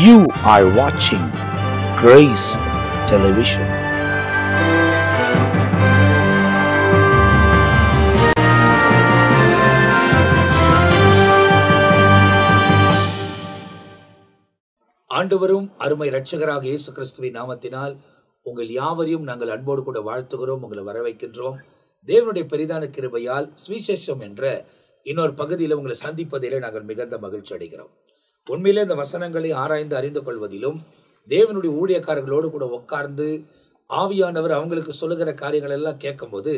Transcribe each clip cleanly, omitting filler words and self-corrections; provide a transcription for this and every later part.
You are watching Grace Television. ஆண்டவரும் அருமை இரட்சகராக இயேசு கிறிஸ்துவின் நாமத்தினால் உங்கள் யாவரையும் நாங்கள் அன்போடு கூட வாழ்த்துகிறோம், உங்களை வரவேற்கின்றோம். தேவனுடைய பெரிதான கிருபையால் சுவிசேஷம் என்ற இன்னொரு பகுதியில் உங்களை சந்திப்பதிலே நாங்கள் மிகுந்த மகிழ்ச்சி அடைகிறோம். உண்மையிலே இந்த வசனங்களை ஆராய்ந்து அறிந்து கொள்வதிலும் தேவனுடைய ஊழியக்காரர்களோடு கூட உட்கார்ந்து ஆவியானவர் அவங்களுக்கு சொல்லுகிற காரியங்கள் எல்லாம் கேட்கும்போது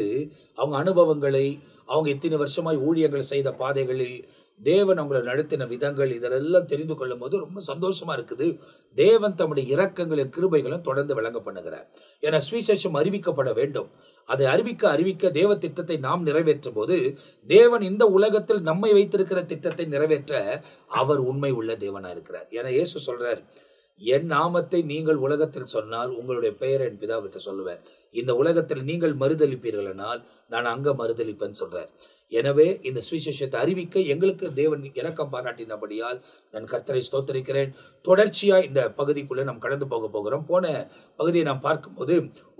அவங்க அனுபவங்களை, அவங்க இத்தனை வருஷமாய் ஊழியங்கள் செய்த பாதைகளில் தேவன் அவங்களை நடத்தின விதங்கள் இதெல்லாம் தெரிந்து கொள்ளும் போது ரொம்ப சந்தோஷமா இருக்குது. தேவன் தம்முடைய இரக்கங்களின் கிருபைகளும் தொடர்ந்து விளங்க பண்ணுகிறார். என சுவிசேஷம் அறிவிக்கப்பட வேண்டும். அதை அறிவிக்க தேவ திட்டத்தை நாம் நிறைவேற்றும் போது தேவன் இந்த உலகத்தில் நம்மை வைத்திருக்கிற திட்டத்தை நிறைவேற்ற அவர் உண்மை உள்ள தேவனா இருக்கிறார். என இயேசு சொல்றார், என் நாமத்தை நீங்கள் உலகத்தில் சொன்னால் உங்களுடைய பெயரை என் பிதாவிட்ட சொல்லுவேன். இந்த உலகத்தில் நீங்கள் மறுதளிப்பீர்கள் என்றால் நான் அங்க மறுதளிப்பேன்னு சொல்றார். எனவே இந்த சுவிசேஷத்தை அறிவிக்க எங்களுக்கு தேவன் இரக்கம் பாராட்டினபடியால் நான் கர்த்தரை ஸ்தோத்திரிக்கிறேன். தொடர்ச்சியா இந்த பகுதிக்குள்ள நாம் கடந்து போகிறோம். போன பகுதியை நாம் பார்க்கும்போது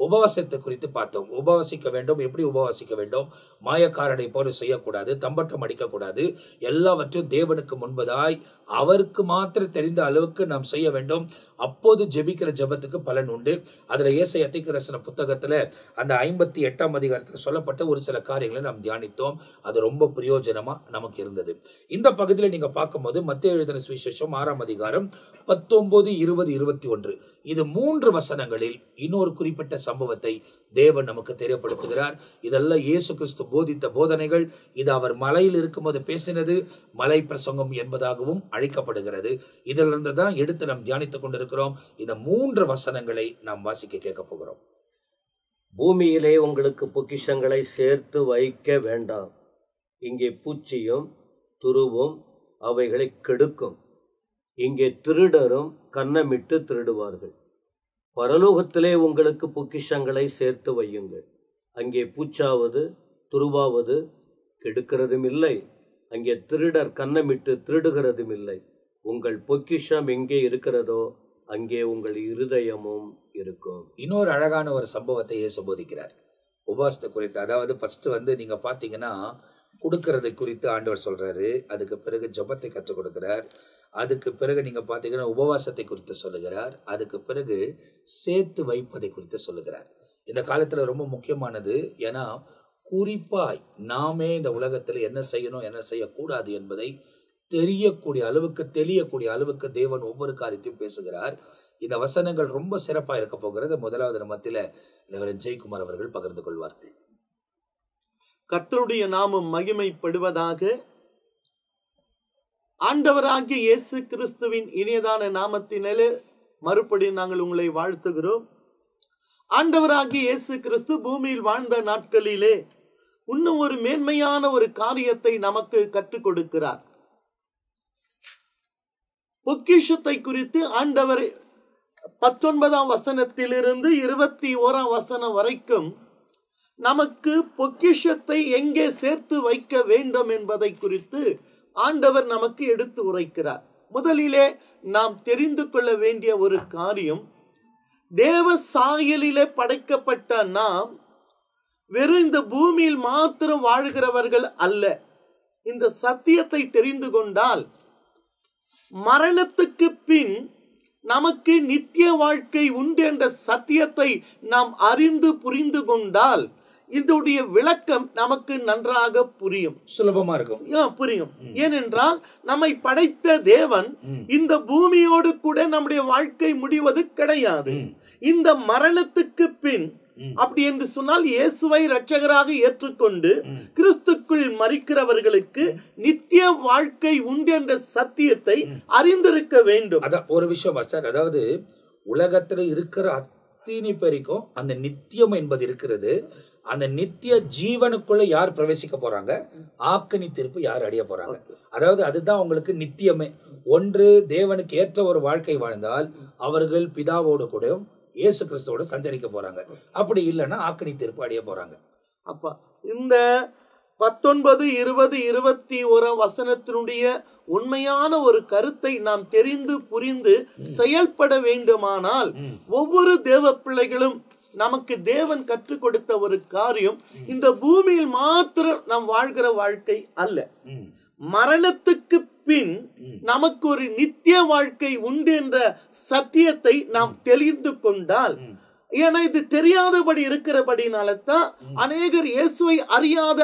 உபவாசத்தை குறித்து பார்த்தோம். உபவாசிக்க வேண்டும். எப்படி உபவாசிக்க வேண்டும்? மாயக்காரனை போல செய்யக்கூடாது, தம்பட்டம் அடிக்கக்கூடாது. எல்லாவற்றையும் தேவனுக்கு முன்பதாய் அவருக்கு மாத்திரம் தெரிந்த அளவுக்கு நாம் செய்ய வேண்டும். அப்போது ஜெபிக்கிற ஜெபத்துக்கு பலன் உண்டு. அதுல ஏசாயா தீர்க்கதரிசன புத்தகத்துல அந்த 58ஆம் அதிகாரத்தில் சொல்லப்பட்ட ஒரு சில காரியங்களை நாம் தியானித்தோம். அது ரொம்ப பிரயோஜனமா நமக்கு இருந்தது. இந்த பகுதியில் நீங்க பார்க்கும்போது மத்தேயு எழுதின சுவிசேஷம் 6ஆம் அதிகாரம் 19, 20, 21 இது 3 வசனங்களில் இன்னொரு குறிப்பிட்ட சம்பவத்தை தேவன் நமக்கு தெரியப்படுத்துகிறார். இதெல்லாம் இயேசு கிறிஸ்து போதித்த போதனைகள். இது அவர் மலையில் இருக்கும்போது பேசினது மலை பிரசங்கம் என்பதாகவும் அழைக்கப்படுகிறது. இதிலிருந்து தான் எடுத்து நாம் தியானித்துக் கொண்டிருக்கிறோம். இந்த 3 வசனங்களை நாம் வாசிக்க கேட்க போகிறோம். பூமியிலே உங்களுக்கு பொக்கிஷங்களை சேர்த்து வைக்க வேண்டாம். இங்கே பூச்சியும் துருவும் அவைகளை கெடுக்கும். இங்கே திருடரும் கன்னமிட்டு திருடுவார்கள். பரலோகத்திலே உங்களுக்கு பொக்கிஷங்களை சேர்த்து வையுங்கள். அங்கே பூச்சாவது துருவாவது கெடுக்கிறதும் இல்லை, அங்கே திருடர் கன்னமிட்டு திருடுகிறதும் இல்லை. உங்கள் பொக்கிஷம் எங்கே இருக்கிறதோ அங்கே உங்கள் இருதயமும் இருக்கும். இன்னொரு அழகான ஒரு சம்பவத்தை இயேசு போதிக்கிறார் உபவாசத்தை குறித்து. அதாவது ஃபர்ஸ்ட் நீங்க பாத்தீங்கன்னா கொடுக்கறதை குறித்து ஆண்டவர் சொல்றாரு. அதுக்கு பிறகு ஜெபத்தை கற்றுக் கொடுக்கிறார். அதுக்கு பிறகு நீங்க பாத்தீங்கன்னா உபவாசத்தை குறித்து சொல்லுகிறார். அதுக்கு பிறகு சேர்த்து வைப்பதை குறித்து சொல்லுகிறார். இந்த காலத்துல ரொம்ப முக்கியமானது. ஏன்னா குறிப்பாய் நாமே இந்த உலகத்துல என்ன செய்யணும் என்ன செய்யக்கூடாது என்பதை தெரியக்கூடிய அளவுக்கு தேவன் ஒவ்வொரு காரியத்தையும் பேசுகிறார். இந்த வசனங்கள் ரொம்ப சிறப்பா இருக்க போகிறது. முதலாவது மத்தியில ரெவரண்ட் ஜெயக்குமார் அவர்கள் பகிர்ந்து கொள்வார்கள். கர்த்தருடைய நாமம் மகிமைப்படுவதாக. ஆண்டவராகிய இயேசு கிறிஸ்துவின் இனியதான நாமத்தினாலே மறுபடியும் நாங்கள் உங்களை வாழ்த்துகிறோம். ஆண்டவராகிய இயேசு கிறிஸ்து பூமியில் வாழ்ந்த நாட்களிலே இன்னும் ஒரு மேன்மையான ஒரு காரியத்தை நமக்கு கற்றுக் கொடுக்கிறார். பொக்கிஷத்தை குறித்து ஆண்டவர் 19ஆம் வசனத்திலிருந்து 21ஆம் வசனம் வரைக்கும் நமக்கு பொக்கிஷத்தை எங்கே சேர்த்து வைக்க வேண்டும் என்பதை குறித்து ஆண்டவர் நமக்கு எடுத்து உரைக்கிறார். முதலிலே நாம் தெரிந்து கொள்ள வேண்டிய ஒரு காரியம், தேவ சாயலிலே படைக்கப்பட்ட நாம் வெறும் இந்த பூமியில் மாத்திரம் வாழ்கிறவர்கள் அல்ல. இந்த சத்தியத்தை தெரிந்து கொண்டால் மரணத்துக்கு பின் நமக்கு நித்திய வாழ்க்கை உண்டு என்ற சத்தியத்தை நாம் அறிந்து புரிந்து கொண்டால் இதனுடைய விளக்கம் நமக்கு நன்றாக புரியும், சுலபமா இருக்கும், புரியும். ஏனென்றால் நம்மை படைத்த தேவன் இந்த பூமியோடு கூட நம்முடைய வாழ்க்கை முடிவது கிடையாது. இந்த மரணத்துக்கு பின் அப்படி என்று சொன்னால் இயேசுவை இரட்சகராக ஏற்றுக்கொண்டு கிறிஸ்துக்குள் மரிக்கிறவர்களுக்கு நித்திய வாழ்க்கை உண்டு என்ற சத்தியத்தை அறிந்திருக்க வேண்டும். அதான் ஒரு விஷயம் பாஸ்டர். அதாவது உலகத்துல இருக்கிற அத்தனை பேருக்கும் அந்த நித்தியம் என்பது இருக்கிறது. அந்த நித்திய ஜீவனுக்குள்ள யார் பிரவேசிக்க போறாங்க? ஆக்கனி தீர்ப்பு யார் அடைய போறாங்க? அதாவது அதுதான் உங்களுக்கு நித்தியமே. ஒன்று தேவனுக்கு ஏற்ற ஒரு வாழ்க்கை வாழ்ந்தால் அவர்கள் பிதாவோடு கூட இயேசு கிறிஸ்துவோட சஞ்சரிக்க போறாங்க. அப்படி இல்லைன்னா ஆக்கனி தீர்ப்பு அடைய போறாங்க. அப்ப இந்த 19, 20, 21 வசனத்தினுடைய உண்மையான ஒரு கருத்தை நாம் தெரிந்து புரிந்து செயல்பட வேண்டுமானால் ஒவ்வொரு தேவ பிள்ளைகளும் நமக்கு தேவன் கற்றுக் கொடுத்த ஒரு காரியம், இந்த பூமியில் மாத்திரம் நாம் வாழ்கிற வாழ்க்கை அல்ல, மரணத்துக்கு பின் நமக்கு ஒரு நித்திய வாழ்க்கை உண்டு என்ற சத்தியத்தை நாம் தெரிந்து கொண்டால், ஏன்னா இது தெரியாதபடி இருக்கிறபடினால தான் அநேகர் இயேசுவை அறியாத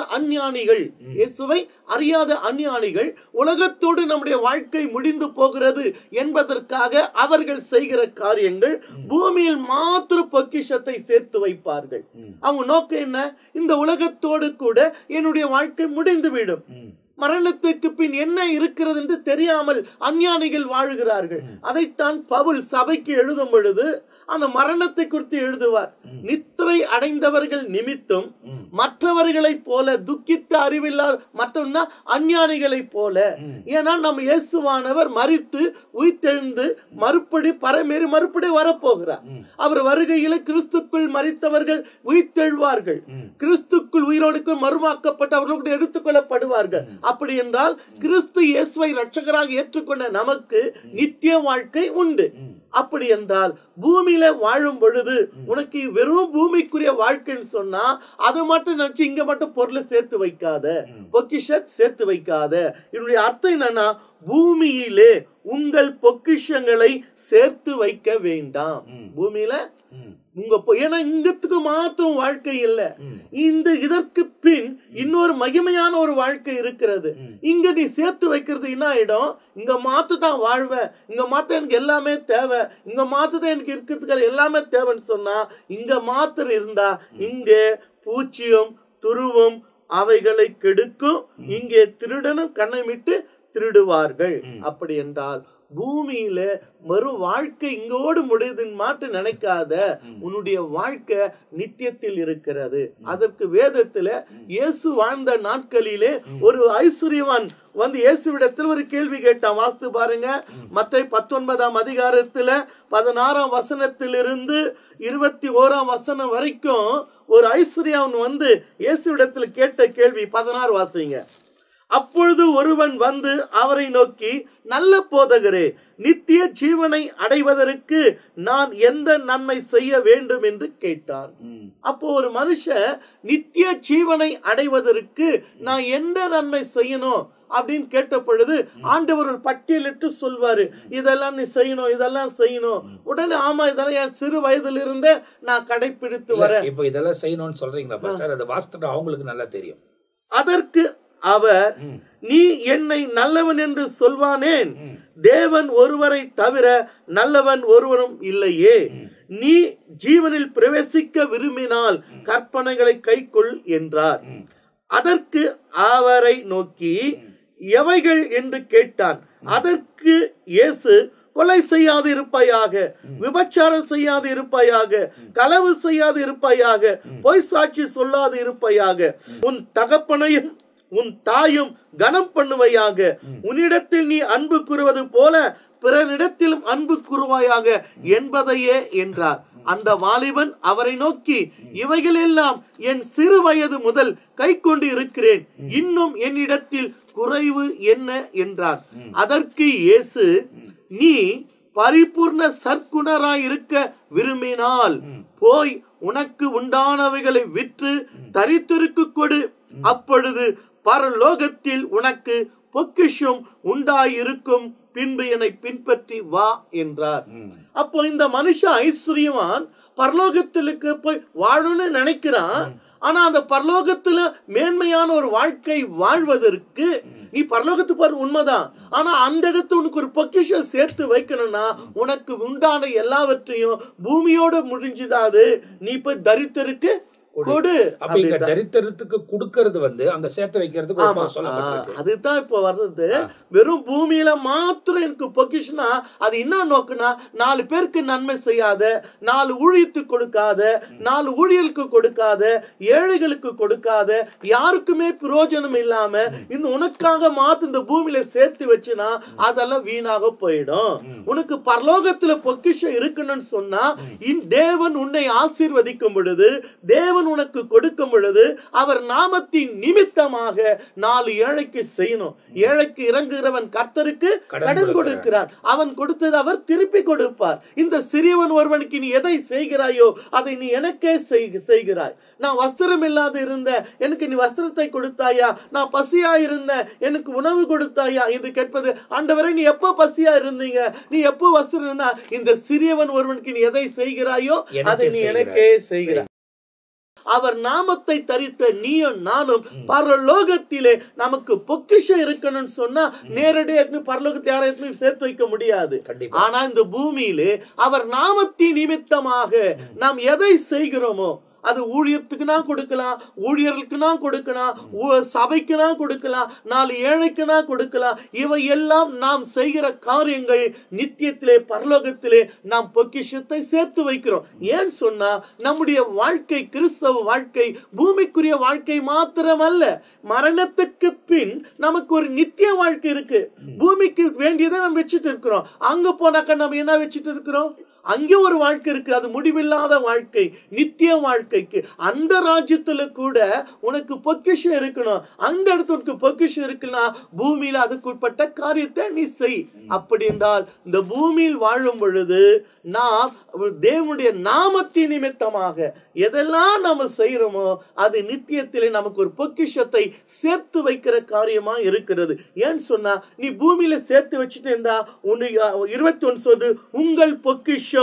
அஞ்ஞானிகள் உலகத்தோடு நம்முடைய வாழ்க்கை முடிந்து போகிறது என்பதற்காக அவர்கள் செய்கிற காரியங்கள் பூமியில் மாத்திர பொக்கிஷத்தை சேர்த்து வைப்பார்கள். அவங்க நோக்கம் என்ன? இந்த உலகத்தோடு கூட என்னுடைய வாழ்க்கை முடிந்துவிடும், மரணத்துக்கு பின் என்ன இருக்கிறது என்று தெரியாமல் அஞ்ஞானிகள் வாழ்கிறார்கள். அதைத்தான் பவுல் சபைக்கு எழுதும் பொழுது அந்த மரணத்தை குறித்து எழுதுவார். நித்திரை அடைந்தவர்கள் நிமித்தம் மற்றவர்களை போல துக்கித்த அறிவில்லாத மற்றவர்னா அஞ்ஞானிகளை போல. ஏன்னா நம்ம இயேசுவானவர் மரித்து உயிர்த்தெழுந்து மறுபடி வரப்போகிறார். அவர் வருகையில கிறிஸ்துக்குள் மரித்தவர்கள் உயிர்த்தெழுவார்கள், கிறிஸ்துக்குள் உயிரோடு மறுமாக்கப்பட்டு அவர்களுக்கு எடுத்துக் கொள்ளப்படுவார்கள். அப்படி என்றால் கிறிஸ்து இயேசுவை இரட்சகராக ஏற்றுக்கொண்ட நமக்கு நித்திய வாழ்க்கை உண்டு. அப்படி என்றால் பூமியில வாழும் பொழுது உனக்கு வெறும் பூமிக்குரிய வாழ்க்கைன்னு சொன்னா அதை மட்டும் நினைச்சு இங்க மட்டும் பொருளை சேர்த்து வைக்காத, பொக்கிஷத்தை சேர்த்து வைக்காத. இதனுடைய அர்த்தம் என்னன்னா, பூமியிலே உங்கள் பொக்கிஷங்களை சேர்த்து வைக்க வேண்டாம். பூமியில ஏன்னா இங்கத்துக்கு மாத்திரம் வாழ்க்கை இல்ல, இதற்கு பின் இன்னொரு மகிமையான ஒரு வாழ்க்கை இருக்கிறது. இங்க நீ சேர்த்து வைக்கிறது என்ன ஆயிடும்? இங்க மாத்து தான் வாழ்வேன், இங்க மாத்த எனக்கு எல்லாமே தேவை, இங்க மாத்துதான் எனக்கு இருக்கிறதுக்கு எல்லாமே தேவைன்னு சொன்னா, இங்க மாத்திரம் இருந்தா இங்க பூச்சியும் துருவும் அவைகளை கெடுக்கும், இங்கே திருடனும் கண்ணமிட்டு திருடுவார்கள். அப்படி என்றால் பூமியில மறு வாழ்க்கை இங்கோடு முடியுதுன்னு மாட்டு நினைக்காத, உன்னுடைய வாழ்க்கை நித்தியத்தில் இருக்கிறது. அதற்கு வேதத்துல இயேசு வாழ்ந்த நாட்களிலே ஒரு ஐஸ்வர்யவான் வந்து இயேசுவிடத்தில் ஒரு கேள்வி கேட்டான். வாஸ்து பாருங்க, மத்தேயு 19ஆம் அதிகாரத்துல 16ஆம் வசனத்திலிருந்து 21ஆம் வசனம் வரைக்கும் ஒரு ஐஸ்வர்யவான் வந்து இயேசுவிடத்தில் கேட்ட கேள்வி 16 வாசிங்க. அப்பொழுது ஒருவன் வந்து அவரை நோக்கி, நல்ல போதகரே, நித்திய ஜீவனை அடைவதற்கு நான் எந்த நன்மை செய்ய வேண்டும் என்று கேட்டான். அப்போ ஒரு மனுஷன் நித்திய ஜீவனை அடைவதற்கு நான் எந்த நன்மை செய்யணும் அப்படின்னு கேட்ட பொழுது ஆண்டவர் ஒரு பட்டியலிட்டு சொல்வாரு, இதெல்லாம் நீ செய்யணும், இதெல்லாம் செய்யணும். உடனே ஆமா, இதெல்லாம் என் சிறு வயதில் இருந்தே நான் கடைபிடித்து வரேன். இப்போ இதெல்லாம் செய்யணும்னு சொல்றீங்களா பாஸ்டர்? அதை வாஸ்து அவங்களுக்கு நல்லா தெரியும். அதற்கு அவர், நீ என்னை நல்லவன் என்று சொல்வானேன்? தேவன் ஒருவரை தவிர நல்லவன் ஒருவரும் இல்லையே. நீ ஜீவனில் பிரவேசிக்க விரும்பினால் கற்பனைகளை கைக்கொள் என்றார். அதற்கு அவரை நோக்கி எவைகள் என்று கேட்டான். அதற்கு இயேசு, கொலை செய்யாது இருப்பாயாக, விபச்சாரம் செய்யாது இருப்பாயாக, களவு செய்யாது இருப்பாயாக, பொய் சாட்சி சொல்லாது இருப்பாயாக, உன் தகப்பனையும் உன் தாயும் கனம் பண்ணுவையாக, உன்னிடத்தில் நீ அன்பு கூறுவது போல பிறனிடத்திலும் அன்பு கூறுவாயாக என்பதையே என்றார். அந்த வாலிபன் அவரை நோக்கி, இவைகளெல்லாம் என் சிறு வயது முதல் கை கொண்டு இருக்கிறேன், இன்னும் என்னிடத்தில் குறைவு என்ன என்றார். அதற்கு இயேசு, நீ பரிபூர்ண சற்குணராய் இருக்க விரும்பினால் போய் உனக்கு உண்டானவைகளை விற்று தரித்திற்கு கொடு, அப்பொழுது பரலோகத்தில் உனக்கு பொக்கிஷம் உண்டாயிருக்கும், பின்பு என்னை பின்பற்றி வா என்றார். அப்போ இந்த மனுஷன் ஐஸ்வர்யவான் பரலோகத்திற்கு போய் வாழணும்னு நினைக்கிறான். ஆனா அந்த பரலோகத்துல மேன்மையான ஒரு வாழ்க்கை வாழ்வதற்கு நீ பரலோகத்துக்கு போற உண்மைதான், ஆனா அந்த இடத்துல உனக்கு ஒரு பொக்கிஷம் சேர்த்து வைக்கணும்னா உனக்கு உண்டான எல்லாவற்றையும் பூமியோட முடிஞ்சுதாது, நீ போய் தரித்திற்கு கொடு. தரித்திரத்துக்கு கொடுக்கிறது வந்து அங்க சேர்த்து வைக்கிறதுக்கு அதுதான் இப்ப வர்றது. வெறும் பூமியில மாத்திரம் எனக்கு பொக்கிஷனா அது என்ன நோக்குனா, 4 பேருக்கு நன்மை செய்யாத, 4 ஊழியத்துக்கு கொடுக்காத, 4 ஊழியலுக்கு கொடுக்காத, ஏழைகளுக்கு கொடுக்காத, யாருக்குமே பிரயோஜனம் இல்லாம இந்த உனக்காக மாத்து இந்த பூமியில சேர்த்து வச்சுனா அதெல்லாம் வீணாக போயிடும். உனக்கு பரலோகத்துல பொக்கிஷம் இருக்கணும்னு சொன்னா தேவன் உன்னை ஆசீர்வதிக்கும் பொழுது, தேவன் தேவன் உனக்கு கொடுக்கும் பொழுது அவர் நாமத்தின் நிமித்தமாக 4 ஏழைக்கு செய்யணும். ஏழைக்கு இறங்குகிறவன் கர்த்தருக்கு கடன் கொடுக்கிறார். அவன் கொடுத்தது அவர் திருப்பி கொடுப்பார். இந்த சிறியவன் ஒருவனுக்கு நீ எதை செய்கிறாயோ அதை நீ எனக்கே செய்கிறாய். நான் வஸ்திரம் இல்லாத இருந்தேன், எனக்கு நீ வஸ்திரத்தை கொடுத்தாயா? நான் பசியா இருந்தேன், எனக்கு உணவு கொடுத்தாயா என்று கேட்பது. ஆண்டவரே, நீ எப்போ பசியா இருந்தீங்க, நீ எப்போ வஸ்திரம் இருந்தா? இந்த சிறியவன் ஒருவனுக்கு நீ எதை செய்கிறாயோ அதை நீ எனக்கே செய்கிறாய். அவர் நாமத்தை தரித்த நீயும் நானும் பரலோகத்திலே நமக்கு பொக்கிஷம் இருக்கணும்னு சொன்னா நேரடியாக பரலோகத்தை யாரையும் சேர்த்து வைக்க முடியாது. ஆனா இந்த பூமியிலே அவர் நாமத்தின் நிமித்தமாக நாம் எதை செய்கிறோமோ அது ஊழியத்துக்கு நான் கொடுக்கலாம், ஊழியர்களுக்கு நான் கொடுக்கலாம், சபைக்கு நான் கொடுக்கலாம், 4 ஏழைக்கு நான் கொடுக்கலாம். இவை எல்லாம் நாம் செய்கிற காரியங்கள் நித்தியத்திலே பரலோகத்திலே நாம் பொக்கிஷத்தை சேர்த்து வைக்கிறோம். ஏன் சொன்னா நம்முடைய வாழ்க்கை கிறிஸ்தவ வாழ்க்கை பூமிக்குரிய வாழ்க்கை மாத்திரமல்ல, மரணத்துக்கு பின் நமக்கு ஒரு நித்திய வாழ்க்கை இருக்கு. பூமிக்கு வேண்டியதை நம்ம வச்சுட்டு இருக்கிறோம். அங்க போனாக்க நம்ம என்ன வச்சுட்டு இருக்கிறோம்? அங்கே ஒரு வாழ்க்கை இருக்கு, அது முடிவில்லாத வாழ்க்கை, நித்திய வாழ்க்கைக்கு. அந்த ராஜ்யத்துல கூட உனக்கு பொக்கிஷம் இருக்கணும். அந்த இடத்துக்கு பொக்கிஷம் இருக்குன்னா பூமியில அதுக்குட்பட்ட காரியத்தை நீ செய். அப்படி என்றால் இந்த பூமியில் வாழும் பொழுது நாம் தேவனுடைய நாமத்தின் நிமித்தமாக எதெல்லாம் நாம செய்யறோமோ அது நித்தியத்திலே நமக்கு ஒரு பொக்கிஷத்தை சேர்த்து வைக்கிற காரியமா இருக்கிறது. ஏன்னு சொன்னா நீ பூமியில சேர்த்து வச்சுட்டு இருந்தா 21 உங்கள் பொக்கிஷம்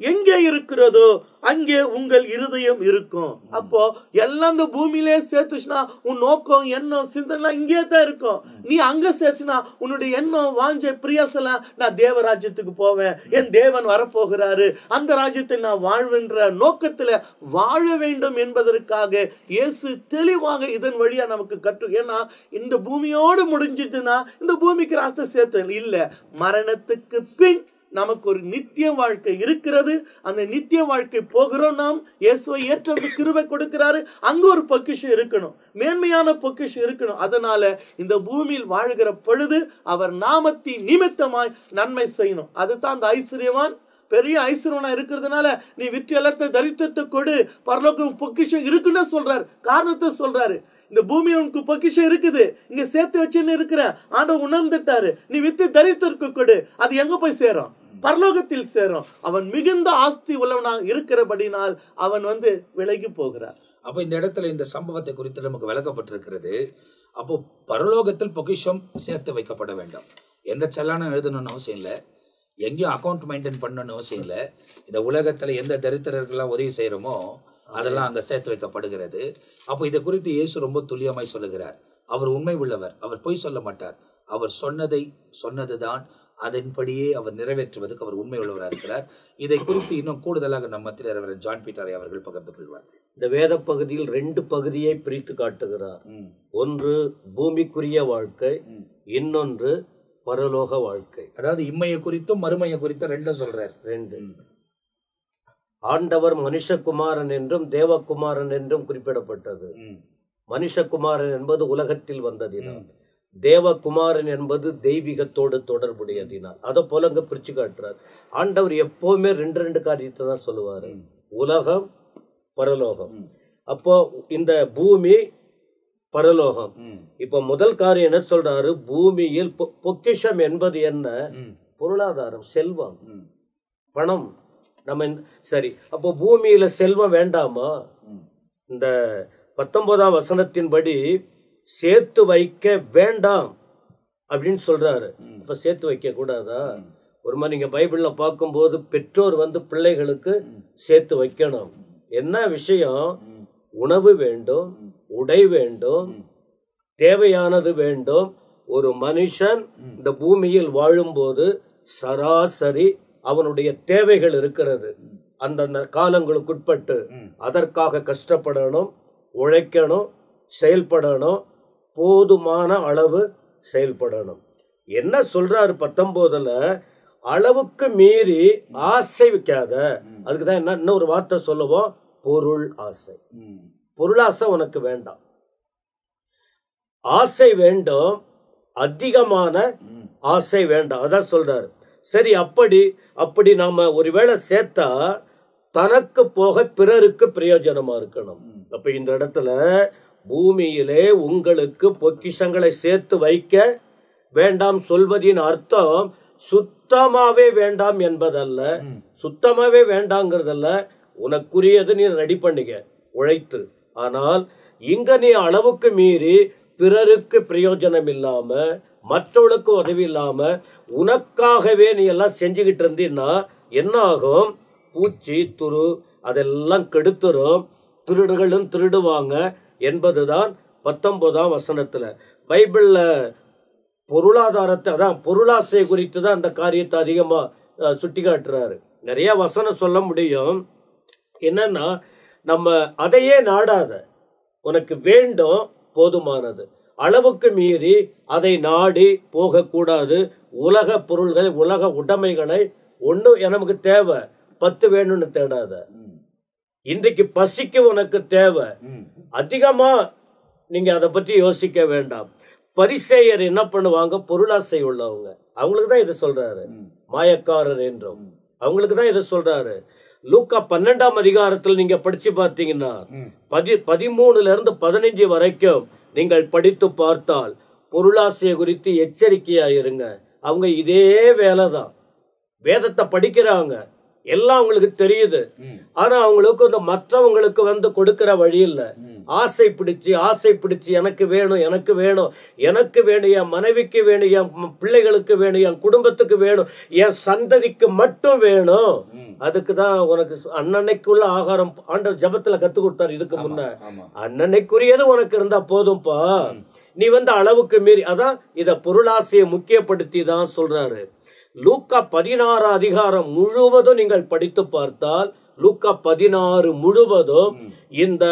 எங்கே இருக்கிறதோ அங்கே உங்கள் இருதயம் இருக்கும். அப்போ எல்லாம் இந்த பூமியிலே சேர்த்துச்சுன்னா உன் நோக்கம் எண்ணம் சிந்தனை இங்கே தான் இருக்கும். நீ அங்க சேர்த்துனா உன்னுடைய எண்ணம் வாஞ்ச பிரியாசலாம், நான் தேவராஜ்யத்துக்கு போவேன், என் தேவன் வரப்போகிறாரு, அந்த ராஜ்யத்தில் நான் வாழ்வென்ற நோக்கத்துல வாழ வேண்டும் என்பதற்காக இயேசு தெளிவாக இதன் வழியா நமக்கு கற்று. ஏன்னா இந்த பூமியோடு முடிஞ்சிட்டுனா இந்த பூமிக்கு ராசை சேர்த்து இல்ல, மரணத்துக்கு பின் நமக்கு ஒரு நித்திய வாழ்க்கை இருக்கிறது. அந்த நித்திய வாழ்க்கை போகிறோம். நாம் இயேசுவை ஏற்ற கிருபை கொடுக்கிறாரு. அங்க ஒரு பொக்கிஷம் இருக்கணும், மேன்மையான பொக்கிஷம் இருக்கணும். அதனால இந்த பூமியில் வாழ்கிற பொழுது அவர் நாமத்தின் நிமித்தமாய் நன்மை செய்யணும். அதுதான் அந்த ஐஸ்வர்யவான் பெரிய ஐஸ்வர்யவனா இருக்கிறதுனால நீ விற்று எல்லாத்தை தரித்திரத்தை கொடு, பரலோகம் பொக்கிஷம் இருக்குன்னு சொல்றாரு. காரணத்தை சொல்றாரு. இந்த பூமி உனக்கு பொக்கிஷம் இருக்குது, இங்க சேர்த்து வச்சுன்னு இருக்கிற ஆண்டவர் உணர்ந்துட்டாரு. நீ வித்து தரித்திரத்தை கொடு, அது எங்க போய் சேரும்? பரலோகத்தில் சேரும். அவன் மிகுந்த ஆஸ்தி உள்ளவனாக இருக்கிறபடினால் அவன் விலகி போகிறார். அப்ப இந்த இடத்துல இந்த சம்பவத்தை குறித்து நமக்கு விளக்கப்பட்டிருக்கிறது. அப்போ பரலோகத்தில் பொக்கிஷம் சேர்த்து வைக்கப்பட வேண்டும். எந்த செல்லானும் எழுதணும்னு அவசியம் இல்லை, எங்கேயும் அக்கௌண்ட் மெயின்டைன் பண்ணணும்னு அவசியம் இல்லை. இந்த உலகத்துல எந்த தரித்திரர்கள்லாம் உதவி செய்யறோமோ அதெல்லாம் அங்க சேர்த்து வைக்கப்படுகிறது. அப்போ இதை குறித்து இயேசு ரொம்ப துல்லியமாய் சொல்லுகிறார். அவர் உண்மை உள்ளவர், அவர் பொய் சொல்ல மாட்டார். அவர் சொன்னதுதான், அதன்படியே அவர் நிறைவேற்றுவதற்கு அவர் உண்மை உள்ளவராக இருக்கிறார். இதை குறித்து இன்னும் கூடுதலாக நம்ம மத்திய ஜான் பீட்டரை அவர்கள் பகிர்ந்து கொள்வார். இந்த வேத பகுதியில் 2 பகுதியை பிரித்து காட்டுகிறார். ஒன்று பூமிக்குரிய வாழ்க்கை, இன்னொன்று பரலோக வாழ்க்கை. அதாவது இம்மையை குறித்தும் மறுமையை குறித்தும் 2 சொல்றார். 2 ஆண்டவர் மனுஷகுமாரன் என்றும் தேவகுமாரன் என்றும் குறிப்பிடப்பட்டது. மனுஷகுமாரன் என்பது உலகத்தில் வந்ததினால், தேவகுமாரன் என்பது தெய்வீகத்தோடு தொடர்புடையதினால். அதை போல அங்க பிரிச்சு காட்டுறார். ஆண்டவர் எப்பவுமே 2 காரியத்தை தான் சொல்லுவாரு, உலகம் பரலோகம். அப்போ இந்த பூமி பரலோகம். இப்ப முதல் காரியம் என்ன சொல்றாரு? பூமியில் பொக்கிஷம் என்பது என்ன? பொருளாதாரம், செல்வம், பணம். நம்ம சரி, அப்போ பூமியில செல்வம் வேண்டாமா? இந்த 19ஆம் வசனத்தின்படி சேர்த்து வைக்க வேண்டாம் அப்படின்னு சொல்றாரு. இப்ப சேர்த்து வைக்க கூடாதா? ஒரு மாதிரி நீங்க பைபிள்ல பார்க்கும்போது பெற்றோர் பிள்ளைகளுக்கு சேர்த்து வைக்கணும். என்ன விஷயம்? உணவு வேண்டும், உடை வேண்டும், தேவையானது வேண்டும். ஒரு மனுஷன் இந்த பூமியில் வாழும்போது சராசரி அவனுடைய தேவைகள் இருக்கிறது. அந்த காலங்களுக்குட்பட்டு அதற்காக கஷ்டப்படணும், உழைக்கணும், செயல்படணும், போதுமான அளவு செயல்படணும். என்ன சொல்றாரு 19ல? அளவுக்கு மீறி ஆசை வைக்காத. அதுக்குதான் என்ன ஒரு வார்த்தை சொல்லுவோம், பொருள் ஆசை. பொருளாசை உனக்கு வேண்டாம், ஆசை வேண்டும், அதிகமான ஆசை வேண்டாம். அதான் சொல்றாரு. சரி, அப்படி நாம ஒருவேளை சேர்த்தா தனக்கு போக பிறருக்கு பிரயோஜனமா இருக்கணும். அப்ப இந்த இடத்துல பூமியிலே உங்களுக்கு பொக்கிஷங்களை சேர்த்து வைக்க வேண்டாம் சொல்வதின் அர்த்தம் சுத்தமாவே வேண்டாம் என்பதல்ல. சுத்தமாவே வேண்டாங்கிறதல்ல, உனக்குரியது நீ ரெடி பண்ணிக்க உழைத்து. ஆனால் இங்க நீ அளவுக்கு மீறி பிறருக்கு பிரயோஜனம் இல்லாம, மற்றவர்களுக்கு உதவி இல்லாம உனக்காகவே நீ எல்லாம் செஞ்சுக்கிட்டு இருந்தீன்னா என்ன ஆகும்? பூச்சி துரு அதெல்லாம் கெடுத்துரும், திருடுகளும் திருடுவாங்க என்பதுதான் 19ஆம் வசனத்துல. பைபிள்ல பொருளாதாரத்தை, அதான் பொருளாசை குறித்து தான் அந்த காரியத்தை அதிகமா சுட்டி காட்டுறாரு. நிறைய வசனம் சொல்ல முடியும். என்னன்னா, நம்ம அதையே நாடாத, உனக்கு வேண்டும் போதுமானது, அளவுக்கு மீறி அதை நாடி போகக்கூடாது. உலக பொருள்களை, உலக உடைமைகளை ஒண்ணு நமக்கு தேவை, 10 வேணும்னு தேடாத. இன்றைக்கு பசிக்கு உனக்கு தேவை, அதிகமா நீங்க அதை பற்றி யோசிக்க வேண்டாம். பரிசேயர் என்ன பண்ணுவாங்க? பொருளாசை உள்ளவங்க, அவங்களுக்கு தான் இதை சொல்றாரு. மாயக்காரர் என்றும் அவங்களுக்கு தான் இதை சொல்றாரு. லூக்கா 12ஆம் அதிகாரத்தில் நீங்க படிச்சு பார்த்தீங்கன்னா 13ல இருந்து 15 வரைக்கும் நீங்கள் படித்து பார்த்தால் பொருளாசையை குறித்து எச்சரிக்கையா இருங்க. அவங்க இதே வேலைதான், வேதத்தை படிக்கிறாங்க, எல்லாம் அவங்களுக்கு தெரியுது. ஆனா அவங்களுக்கு இந்த மற்றவங்களுக்கு வந்து கொடுக்கிற வழி இல்ல. ஆசை பிடிச்சு எனக்கு வேணும், எனக்கு வேணும், எனக்கு வேணும், என் மனைவிக்கு வேணும், என் பிள்ளைகளுக்கு வேணும், என் குடும்பத்துக்கு வேணும், என் சந்ததிக்கு மட்டும் வேணும். அதுக்குதான் உனக்கு அன்னன்னைக்குள்ள ஆகாரம் ஆண்டவர் ஜபத்துல கத்து கொடுத்தாரு. இதுக்கு முன்ன அன்னன்னைக்குரியது உனக்கு இருந்தா போதும்பா, நீ வந்து அளவுக்கு மீறி, அதான் இத பொருளாசையை முக்கியப்படுத்தி தான் சொல்றாரு. லூக்கா 16 அதிகாரம் முழுவதும் நீங்கள் படித்து பார்த்தால், லூக்கா 16 முழுவதும் இந்த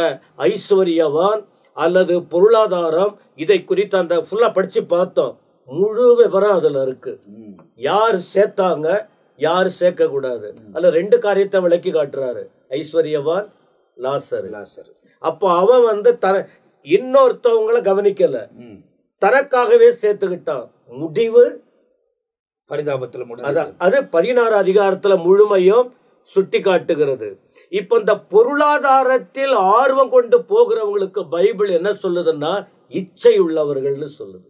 ஐஸ்வர்யவான் அல்லது பொருளாதாரம் இதை குறித்து அந்த ஃபுல்லா படிச்சு பார்த்தோம். முழு விவரம் அதுல இருக்கு. யார் சேர்த்தாங்க, யார் சேர்க்க கூடாது, அதுல 2 காரியத்தை விளக்கி காட்டுறாரு. ஐஸ்வர்யவான், லாசர். அப்போ அவன் வந்து இன்னொருத்தவங்களை கவனிக்கல, தனக்காகவே சேர்த்துக்கிட்டான். முடிவு பரிதாபத்தில் அது 16 அதிகாரத்துல முழுமையும் சுட்டி காட்டுகிறது. இப்ப இந்த பொருளாதாரத்தில் ஆர்வம் கொண்டு போகிறவங்களுக்கு பைபிள் என்ன சொல்லுதுன்னா, இச்சை உள்ளவர்கள்னு சொல்லுது.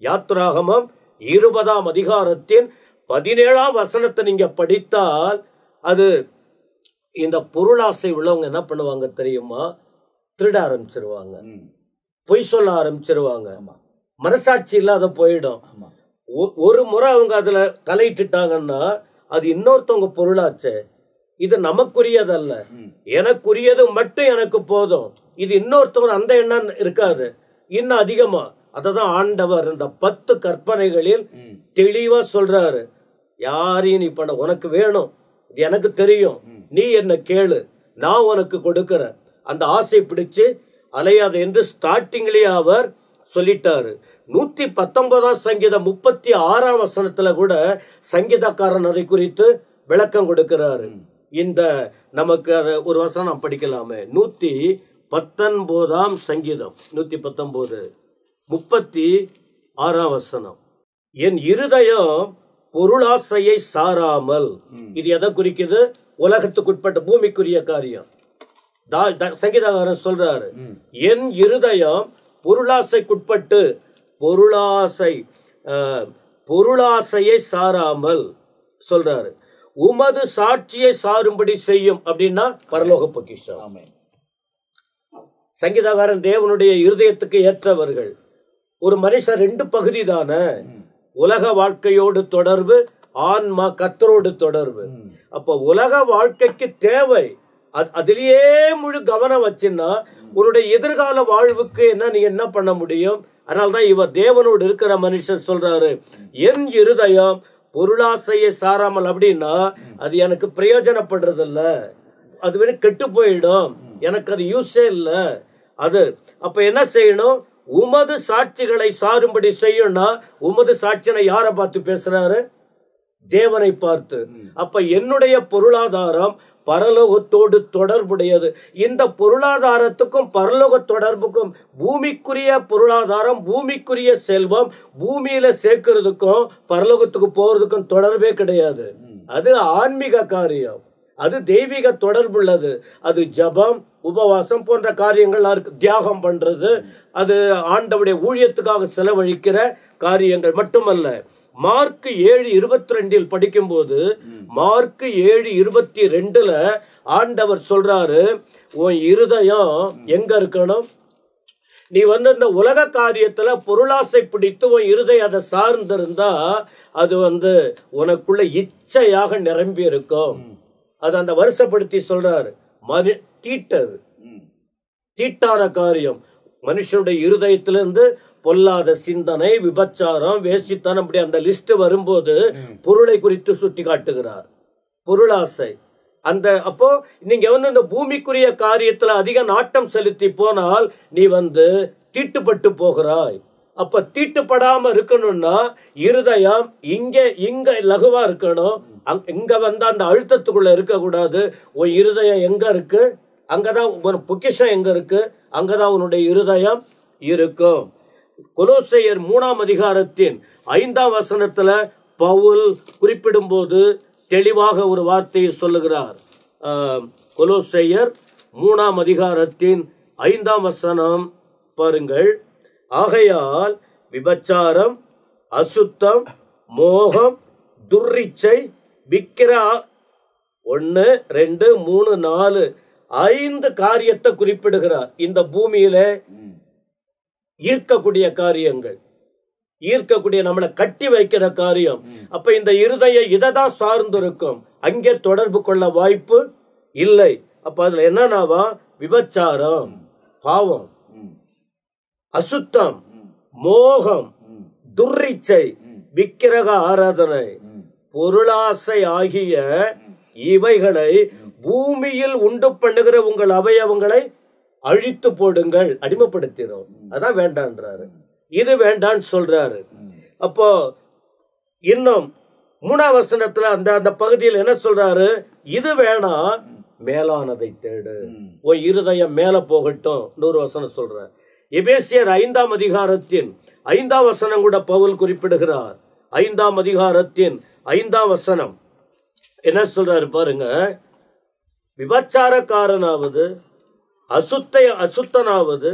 யாத்ராகமம் 20ஆம் அதிகாரத்தின் 17ஆம் வசனத்தை நீங்க படித்தால், அது இந்த பொருளாசை உள்ளவங்க என்ன பண்ணுவாங்க தெரியுமா? திருட ஆரம்பிச்சிருவாங்க, பொய் சொல்ல ஆரம்பிச்சிருவாங்க, மனசாட்சி இல்லாத போயிடும். ஒரு முறை அவங்க அதுல தலையிட்டுட்டாங்கன்னா அது இன்னொருத்தவங்க பொருளாச்சே, இது நமக்குரியதல்ல, எனக்குரியது மட்டும் எனக்கு போதும், இது இன்னொருத்தவங்க அந்த எண்ணம் இருக்காது, இன்னும் அதிகமா. அததான் ஆண்டவர் இந்த 10 கற்பனைகளில் தெளிவா சொல்றாரு. யாரையும் நீ பண்ண, உனக்கு வேணும், இது எனக்கு தெரியும், நீ என்ன கேளு, நான் உனக்கு கொடுக்கிறேன், அந்த ஆசை பிடிச்சு அலையாத என்று ஸ்டார்டிங்லயே அவர் சொல்லிட்டாரு. 119ஆம் சங்கீதம் 36ஆம் வசனத்துல கூட சங்கீதக்காரன் அதை குறித்து விளக்கம் கொடுக்கிறாரு. இந்த நமக்கு அதை ஒரு வசனம் படிக்கலாமே. 119ஆம் சங்கீதம் 119 36ஆம் வசனம். என் இருதயம் பொருளாசையை சாராமல், இது எதை குறிக்குது? உலகத்துக்குட்பட்ட பூமிக்குரிய காரியம். சங்கீதக்காரன் சொல்றாரு, என் இருதயம் பொருளாசைக்குட்பட்டு பொருளாசையை சாராமல் சொல்றாரு. உமது சாட்சியை சாரும்படி செய்யும் அப்படின்னா பரலோக பொக்கிஷம். சங்கீதக்காரன் தேவனுடைய இருதயத்துக்கு ஏற்றவர்கள். ஒரு மனுஷன் 2 பகுதி தானே, உலக வாழ்க்கையோடு தொடர்பு, ஆன்மா கர்த்தரோடு தொடர்பு. அப்ப உலக வாழ்க்கைக்கு தேவை, அதிலேயே முழு கவனம் வச்சுன்னா உன்னுடைய எதிர்கால வாழ்வுக்கு நீ என்ன பண்ண முடியும்? அதனால்தான் இவர் தேவனோடு இருக்கிற மனுஷன் சொல்றாரு, என் இருதயம் பொருளாசையை சாராமல். அப்படின்னா அது எனக்கு பிரயோஜனப்படுறது இல்ல, அது வேணும் கெட்டு போயிடும், எனக்கு அது யூஸே இல்லை. அது அப்ப என்ன செய்யணும்? உமது சாட்சிகளை சாரும்படி செய்யணும்னா, உமது சாட்சியை யாரை பார்த்து பேசுறாரு? தேவனை பார்த்து. அப்ப என்னுடைய பொருளாதாரம் பரலோகத்தோடு தொடர்புடையது. இந்த பொருளாதாரத்துக்கும் பரலோக தொடர்புக்கும், பூமிக்குரிய பொருளாதாரம், பூமிக்குரிய செல்வம், பூமியில சேர்க்கிறதுக்கும் பரலோகத்துக்கு போறதுக்கும் தொடர்பே கிடையாது. அது ஆன்மீக காரியம். அது தெய்வீக தொடர்புள்ளது. அது ஜபம், உபவாசம் போன்ற காரியங்கள் இருக்கு. தியாகம் பண்றது, அது ஆண்டவருடைய ஊழியத்துக்காக செலவழிக்கிற காரியங்கள் மட்டுமல்ல. மார்க் 7:22 படிக்கும்போது, மார்க் 7:22 ஆண்டவர் சொல்றாரு, உன் இருதயம் எங்க இருக்கணும்? நீ இந்த உலக காரியத்துல பொருளாசை பிடித்து உன் இருதயம் அதை சார்ந்திருந்தா அது உனக்குள்ள இச்சையாக நிரம்பி இருக்கும். அது அந்த வருஷப்படுத்தி சொல்றாரு. தீட்டான காரியம் மனுஷனுடைய இருதயத்திலிருந்து பொல்லாத சிந்தனை, விபச்சாரம், வேசித்தனம், அப்படி அந்த லிஸ்ட் வரும்போது பொருளை குறித்து சுட்டி காட்டுகிறார். பொருளாசை. அப்போ நீங்க இந்த பூமிக்குரிய காரியத்துல அதிக நாட்டம் செலுத்தி போனால் நீ தீட்டுப்பட்டு போகிறாய். அப்ப தீட்டுப்படாம இருக்கணும்னா இருதயம் இங்க லகுவா இருக்கணும். இங்க அந்த அழுத்தத்துக்குள்ள இருக்க கூடாது. உன் இருதயம் எங்க இருக்கு? அங்கதான் உன் பொக்கிஷம் எங்க இருக்கு? அங்கதான் உன்னுடைய இருதயம் இருக்கும். கொலோசையர் 3:5 பவுல் குறிப்பிடும் போது தெளிவாக ஒரு வார்த்தையை சொல்லுகிறார். கொலோசையர் 3:5 பாருங்கள். ஆகையால் விபச்சாரம், அசுத்தம், மோகம், துர்ரிச்சை, விக்கிரா 1, 2, 3, 4 5 காரியத்தை குறிப்பிடுகிறார். இந்த பூமியில ஈர்க்கக்கூடிய காரியங்கள், ஈர்க்கக்கூடிய நம்மளை கட்டி வைக்கிற காரியம். அப்ப இந்த இருதயம் இதைதான் சார்ந்து இருக்கும். அங்கே தொடர்பு கொள்ள வாய்ப்பு இல்லை. அப்ப அதுல என்னன்னாவா? விபச்சாரம், பாவம், அசுத்தம், மோகம், துர்ரிச்சை, விக்கிரக ஆராதனை, பொருளாசை ஆகிய இவைகளை பூமியில் உண்டு பண்ணுகிற உங்கள் அவயவங்களை அழித்து போடுங்கள். அடிமைப்படுத்திடும். அதான் வேண்டான்றாரு. இது வேண்டான்னு சொல்றாரு. அப்போ இன்னும் 3ஆம் வசனத்துல அந்த பகுதியில் என்ன சொல்றாரு? இது வேணாம், மேலானதை தேடு. உன் இருதயம் மேல போகட்டும். 100 வசனம் சொல்ற. எபேசியர் 5:5 கூட பவுல் குறிப்பிடுகிறார். 5:5 என்ன சொல்றாரு பாருங்க. விபச்சாரக்காரனாவது, அசுத்தனாவது,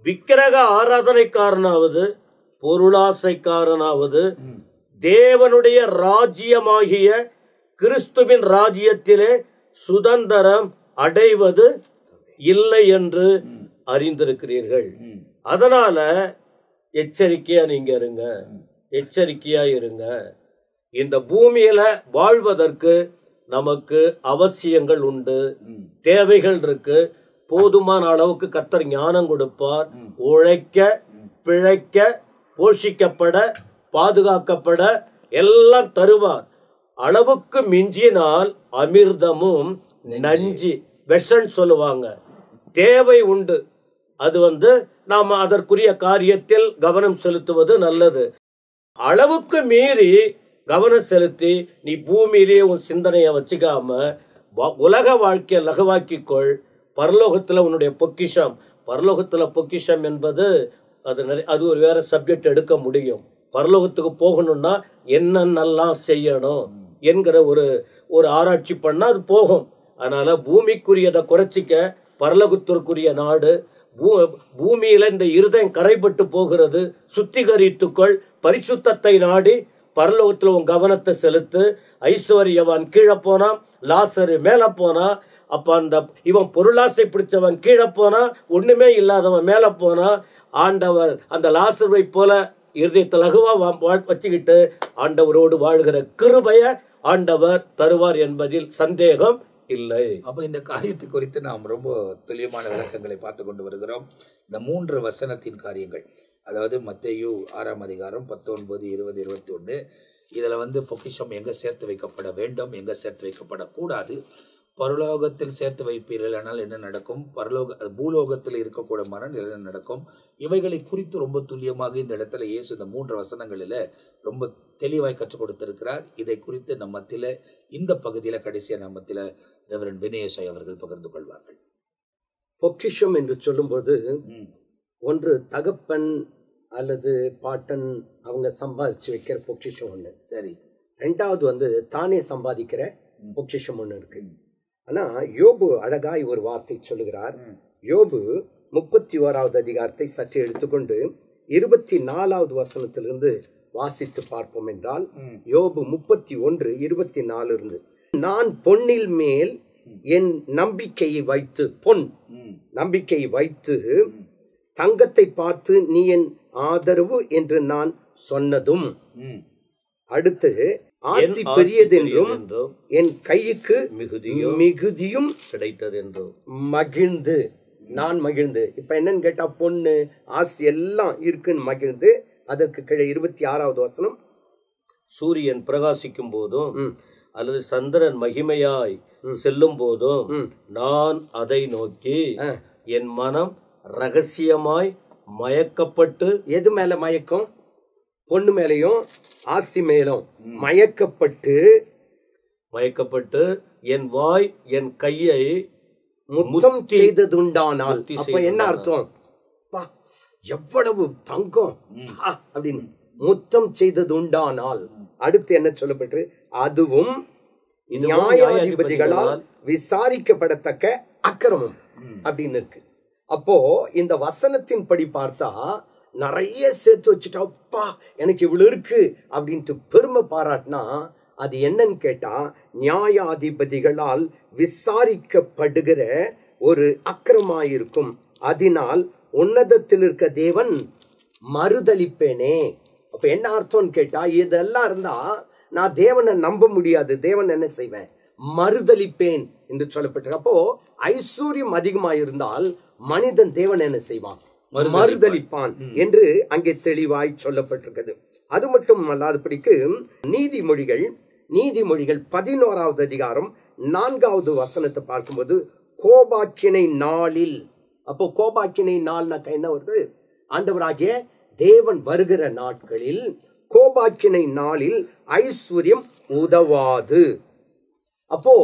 விக்கிரக ஆராதனைக்காரனாவது, பொருளாசைக்காரனாவது தேவனுடைய ராஜ்யமாகிய கிறிஸ்துவின் ராஜ்யத்திலே சுதந்திரம் அடைவது இல்லை என்று அறிந்திருக்கிறீர்கள். அதனால எச்சரிக்கையா நீங்க இருங்க, எச்சரிக்கையா இருங்க. இந்த பூமியில வாழ்வதற்கு நமக்கு அவசியங்கள் உண்டு, தேவைகள் இருக்கு. போதுமான அளவுக்கு கர்த்தர் ஞானம் கொடுப்பார். உழைக்க, பிழைக்க, போஷிக்கப்பட, பாதுகாக்கப்பட எல்லாம் தருவார். அளவுக்கு மிஞ்சினால் அமிர்தமும் நஞ்சு, விஷம் சொல்லுவாங்க. தேவை உண்டு. அது நாம் அதற்குரிய காரியத்தில் கவனம் செலுத்துவது நல்லது. அளவுக்கு மீறி கவனம் செலுத்தி நீ பூமியிலேயே உன் சிந்தனையை வச்சுக்காம உலக வாழ்க்கையை லகுவாக்கிக்கொள். பரலோகத்துல உன்னுடைய பொக்கிஷம், பரலோகத்துல பொக்கிஷம் என்பது அது ஒரு வேற சப்ஜெக்ட் எடுக்க முடியும். பரலோகத்துக்கு போகணும்னா என்னென்னலாம் செய்யணும் என்கிற ஒரு ஆராய்ச்சி பண்ணா அது போகும். அதனால பூமிக்குரியதை குறைச்சிக்க பரலோகத்திற்குரிய நாடு. பூமியில இந்த இருதயம் கரைப்பட்டு போகிறது. சுத்திகரித்துக்கொள். பரிசுத்தத்தை நாடி பரலோகத்துல உன் கவனத்தை செலுத்து. ஐஸ்வர்யவான் கீழே போனா, லாசரு மேல போனா. அப்ப இவன் பொருளாசை பிடிச்சவன் கீழே போனா, ஒண்ணுமே இல்லாதவன் மேல போனா. ஆண்டவர் அந்த லாசருவை போல இருதயத்தை லகுவா வச்சுக்கிட்டு ஆண்டவரோடு வாழ்கிற கிருபைய ஆண்டவர் தருவார் என்பதில் சந்தேகம் இல்லை. அப்ப இந்த காரியத்தை குறித்து நாம் ரொம்ப துல்லியமான விளக்கங்களை பார்த்து கொண்டு வருகிறோம். இந்த 3 வசனத்தின் காரியங்கள், அதாவது மத்தேயு 6 அதிகாரம் 19, 20, 21 இதுல பொக்கிஷம் எங்க சேர்த்து வைக்கப்பட வேண்டும், எங்க சேர்த்து வைக்கப்படக்கூடாது, பரலோகத்தில் சேர்த்து வைப்பீர்கள் ஆனால் என்ன நடக்கும், பூலோகத்தில் இருக்கக்கூடமான என்ன நடக்கும், இவைகளை குறித்து ரொம்ப துல்லியமாக இந்த இடத்துல இயேசு இந்த 3 வசனங்களில் ரொம்ப தெளிவாய் கற்றுக் கொடுத்திருக்கிறார். இதை குறித்து நம்ம மத்தியில் இந்த பகுதியில் கடைசியாக நம்ம மத்தியில் ரெவரண்ட் வினயேஷ் அவர்கள் பகிர்ந்து கொள்வார்கள். பொக்கிஷம் என்று சொல்லும்போது ஒன்று தகப்பன் அல்லது பாட்டன் அவங்க சம்பாதிச்சு வைக்கிற பொக்கிஷம் ஒன்று. சரி. 2வது தானே சம்பாதிக்கிற பொக்கிஷம் ஒன்று இருக்கு. ஆனா யோபு அழகாய் ஒரு வார்த்தை சொல்லுகிறார். யோபு 31வது அதிகாரத்தை சற்று எடுத்துக்கொண்டு 24வது வசனத்திலிருந்து வாசித்து பார்ப்போம் என்றால், யோபு 31:24 இருந்து, நான் பொன்னில் மேல் என் நம்பிக்கையை வைத்து, பொன் நம்பிக்கையை வைத்து தங்கத்தை பார்த்து நீ என் ஆதரவு என்று நான் சொன்னதும், அடுத்து ஆசி பெரியதென்றும் என் கைக்கு மிகுதியும் கிடைத்ததென்றும் மகிழ்ந்து, நான் மகிழ்ந்து. இப்ப என்னன்னு கேட்டா, பொண்ணு ஆசி எல்லாம் இருக்குன்னு மகிழ்ந்து. அதற்கு கீழே 26வது வசனம், சூரியன் பிரகாசிக்கும் போதும் அல்லது சந்திரன் மகிமையாய் செல்லும் போதும் நான் அதை நோக்கி என் மனம் ரகசியமாய் மயக்கப்பட்டு. எது மேல மயக்கம்? பொண்ணு மேலையும் ஆசி மேலும் மயக்கப்பட்டு என் வாய் என் கையை முத்தம் செய்ததுண்டானால். அப்ப என்ன அர்த்தம்? எவ்வளவு தங்கம் அப்படின்னு முத்தம் செய்தது உண்டானால். அடுத்து என்ன சொல்லப்பட்டு, அதுவும் நியாயாதிபதிகளால் விசாரிக்கப்படத்தக்க அக்கிரமம் அப்படின்னு இருக்கு. அப்போ இந்த வசனத்தின் படி பார்த்தா நிறைய சேர்த்து வச்சுட்டா, அப்பா எனக்கு இவ்வளவு இருக்கு அப்படின்ட்டு பெருமை பாராட்டினா அது என்னன்னு கேட்டா, நியாயாதிபதிகளால் விசாரிக்கப்படுகிற ஒரு அக்கிரமாயிருக்கும். அதனால் உன்னதத்தில் இருக்க தேவன் மறுதலிப்பேனே. அப்ப என்ன அர்த்தம்னு கேட்டா, இதெல்லாம் இருந்தா நான் தேவனை நம்ப முடியாது. தேவன் என்ன செய்வேன்? மறுதலிப்பேன் என்று சொல்லப்பட்டிருக்கு. அப்போ ஐஸ்வர்யம் அதிகமாயிருந்தால் மனிதன் தேவன் என்ன செய்வான்? மறுதலிப்பான் என்று அங்கே தெளிவாய் சொல்லப்பட்டிருக்கிறது. அது மட்டும் அல்லாதபடிக்கு நீதிமொழிகள் 11வது அதிகாரம் 4வது வசனத்தை பார்க்கும்போது, கோபாக்கினை நாளில். அப்போ கோபாக்கினை நாள்னாக்கா என்ன வருது? ஆண்டவராகிய தேவன் வருகிற நாட்களில், கோபாக்கினை நாளில் ஐஸ்வர்யம் உதவாது. அப்போ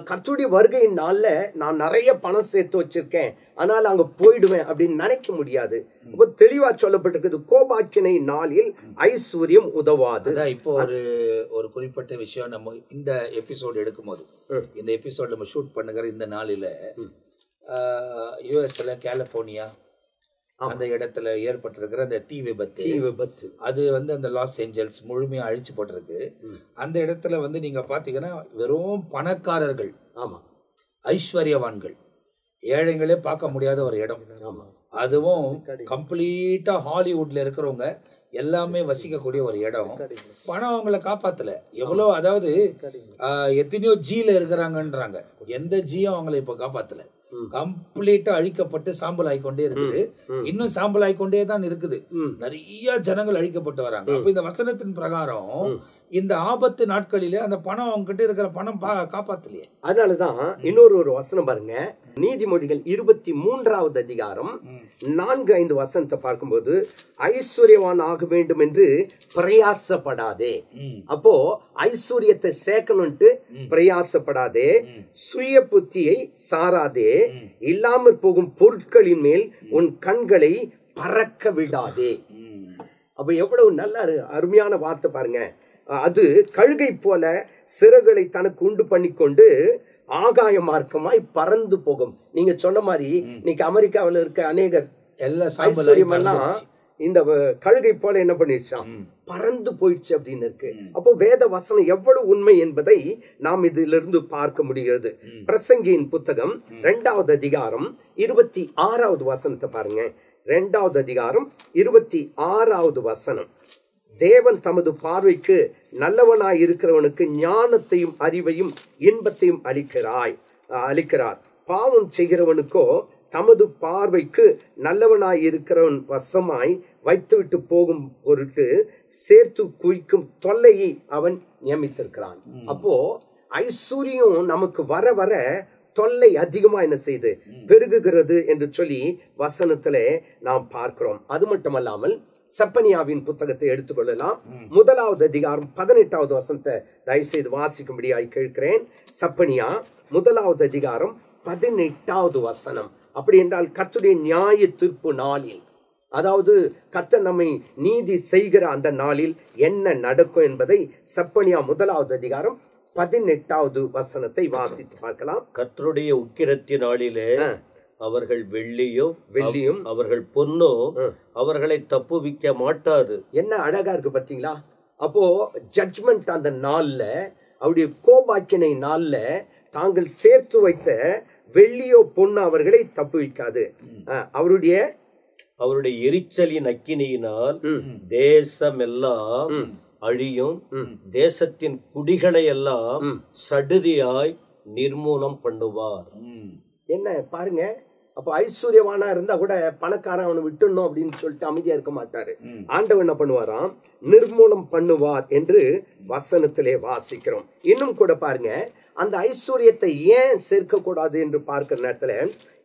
கர்த்தருடைய வருகையின் நாள்ல நான் நிறைய பணம் சேர்த்து வச்சிருக்கேன், ஆனால் அங்க போயிடுவேன் அப்படின்னு நினைக்க முடியாது. இப்போ தெளிவா சொல்லப்பட்டிருக்குது, கோபாக்கினை நாளில் ஐஸ்வர்யம் உதவாது. இப்போ ஒரு குறிப்பிட்ட விஷயம், நம்ம இந்த எபிசோடு எடுக்கும்போது, இந்த எபிசோட் நம்ம ஷூட் பண்ணுகிற இந்த நாளில யுஎஸ்ல கலிபோர்னியா அந்த இடத்துல ஏற்பட்டிருக்கிற அந்த தீ விபத்து, அது அந்த லாஸ் ஏஞ்சல்ஸ் முழுமையா அழிச்சு போட்டிருக்கு. அந்த இடத்துல நீங்க பாத்தீங்கன்னா வெறும் பணக்காரர்கள், ஆமா, ஐஸ்வர்யவான்கள், ஏழைங்களே பார்க்க முடியாத ஒரு இடம். அதுவும் கம்ப்ளீட்டா ஹாலிவுட்ல இருக்கிறவங்க எல்லாமே வசிக்கக்கூடிய ஒரு இடம். பணம் அவங்களை காப்பாத்தல. எவ்வளோ, அதாவது எத்தனையோ ஜீல இருக்கிறாங்கன்றாங்க, எந்த ஜீயும் அவங்களை இப்ப காப்பாத்தல. கம்ப்ளீட்டா அழிக்கப்பட்டு சாம்பல் ஆகிக்கொண்டே இருக்குது. இன்னும் சாம்பல் ஆகிக்கொண்டே தான் இருக்குது. நிறைய ஜனங்கள் அழிக்கப்பட்டு வராங்க. அப்ப இந்த வசனத்தின் பிரகாரம் இந்த ஆபத்து நாட்களிலே அந்த பணம் அவங்க கிட்ட இருக்கிற பணம் காப்பாத்தலையே. அதனாலதான் இன்னொரு வசனம் பாருங்க, நீதிமொழிகள் 23வது அதிகாரம் 4-5 வசனத்தை பார்க்கும்போது, ஐஸ்வர்யவான் ஆக வேண்டும் என்று பிரயாசப்படாதே. அப்போ ஐஸ்வர்யத்தை சேர்க்கணும்ட்டு பிரயாசப்படாதே, சுய புத்தியை சாராதே, இல்லாமற் போகும் பொருட்களின் மேல் உன் கண்களை பறக்க விடாதே. அப்ப எவ்வளவு நல்ல அருமையான வார்த்தை பாருங்க. அது கழுகை போல சிறகுகளை தனக்கு உண்டு பண்ணி கொண்டு ஆகாய மார்க்கமாய் பறந்து போகும். நீங்க சொன்ன மாதிரி இன்னைக்கு அமெரிக்காவில் இருக்க அநேகர் ஐஸ்வர்யம் எல்லாம் இந்த கழுகை போல என்ன பண்ணிடுச்சான்? பறந்து போயிடுச்சு அப்படின்னு இருக்கு. அப்போ வேத வசனம் எவ்வளவு உண்மை என்பதை நாம் இதிலிருந்து பார்க்க முடிகிறது. பிரசங்கியின் புத்தகம் 2வது அதிகாரம் 26வது வசனத்தை பாருங்க. 2வது அதிகாரம் 26வது வசனம், தேவன் தமது பார்வைக்கு நல்லவனாய் இருக்கிறவனுக்கு ஞானத்தையும் அறிவையும் இன்பத்தையும் அளிக்கிறார். பாவம் செய்கிறவனுக்கோ தமது பார்வைக்கு நல்லவனாய் இருக்கிறவன் வசமாய் வைத்துவிட்டு போகும் பொருட்டு சேர்த்து குவிக்கும் தொல்லையை அவன் நியமித்திருக்கிறான். அப்போ ஐஸ்வர்யம் நமக்கு வர வர தொல்லை அதிகமா என்ன செய்து பெருகுகிறது என்று சொல்லி வசனத்துல நாம் பார்க்கிறோம். அது மட்டுமல்லாமல் செப்பனியாவின் புத்தகத்தை எடுத்துக்கொள்ளலாம். 1வது அதிகாரம் 18வது வசனத்தை தயவு செய்து வாசிக்கும்படியாய் கேட்கிறேன். செப்பனியா 1வது அதிகாரம் 18வது வசனம். அப்படி என்றால் கர்த்தருடைய நியாய தீர்ப்பு நாளில், அதாவது கர்த்தர் நம்மை நீதி செய்கிற அந்த நாளில் என்ன நடக்கும் என்பதை செப்பனியா 1வது அதிகாரம் 18வது வசனத்தை வாசித்து பார்க்கலாம். கர்த்தருடைய உக்கிரத்தின் நாளிலே அவர்கள் வெள்ளியும் அவர்கள் பொன்னும் அவர்களை தப்புவிக்க மாட்டாது. என்ன அழகா இருக்கு பாத்தீங்களா? அப்போ ஜட்ஜ்மெண்ட் அந்த நாள்ல, அவருடைய கோபாக்கினை நாள்ல தாங்கள் சேர்த்து வைத்த வெள்ளியோ பொண்ணு அவர்களை தப்புவிக்காது. அவருடைய எரிச்சலின் அக்கினியினால் தேசம் எல்லாம் அழியும், தேசத்தின் குடிகளை எல்லாம் சடுதியாய் நிர்மூலம் பண்ணுவார். என்ன பாருங்க, அப்ப ஐஸ்வர்யவானா இருந்தா கூட பணக்காரன் அவனை விட்டுணும் அப்படின்னு சொல்லிட்டு அமைதியா இருக்க மாட்டாரு. ஆண்டவன் என்ன பண்ணுவாராம்? நிர்மூலம் பண்ணுவார் என்று வசனத்திலே வாசிக்கிறோம். இன்னும் கூட பாருங்க, அந்த ஐஸ்வர்யத்தை ஏன் சேர்க்க கூடாது என்று பார்க்கிற நேரத்துல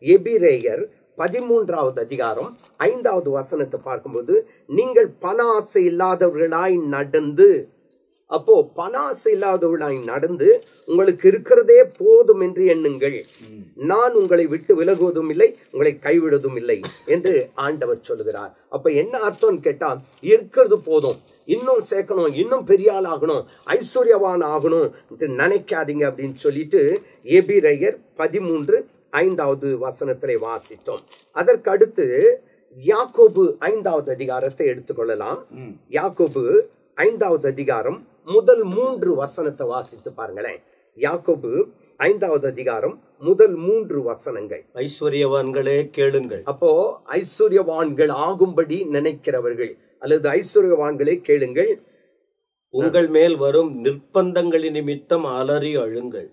எபிரேயர் 13வது அதிகாரம் 5வது வசனத்தை பார்க்கும்போது, நீங்கள் பண ஆசை இல்லாதவர்களாய் நடந்து, அப்போ பண ஆசை இல்லாதவர்களாய் நடந்து உங்களுக்கு இருக்கிறதே போதும் என்று எண்ணுங்கள், நான் உங்களை விட்டு விலகுவதும் இல்லை, உங்களை கைவிடுவதும் இல்லை என்று ஆண்டவர் சொல்லுகிறார். அப்ப என்ன அர்த்தம் கேட்டா, இருக்கிறது போதும், இன்னும் சேர்க்கணும், இன்னும் பெரிய ஆள் ஆகணும், ஐஸ்வர்யவான் ஆகணும் நினைக்காதீங்க அப்படின்னு சொல்லிட்டு எபிரேயர் 13:5வது வசனத்திலே வாசித்தோம். அதற்கு அடுத்து யாக்கோபு 5வது அதிகாரத்தை எடுத்துக்கொள்ளலாம். யாக்கோபு 5வது அதிகாரம் முதல் 3 வசனத்தை வாசித்து பாருங்களேன். யாக்கோபு 5வது அதிகாரம் முதல் 3 வசனங்கள். ஐஸ்வர்யவான்களே கேளுங்கள். அப்போ ஐஸ்வர்யவான்கள் ஆகும்படி நினைக்கிறவர்கள் அல்லது ஐஸ்வர்யவான்களே கேளுங்கள், உங்கள் மேல் வரும் நிர்பந்தங்களின் நிமித்தம் அலறி அழுங்கள்.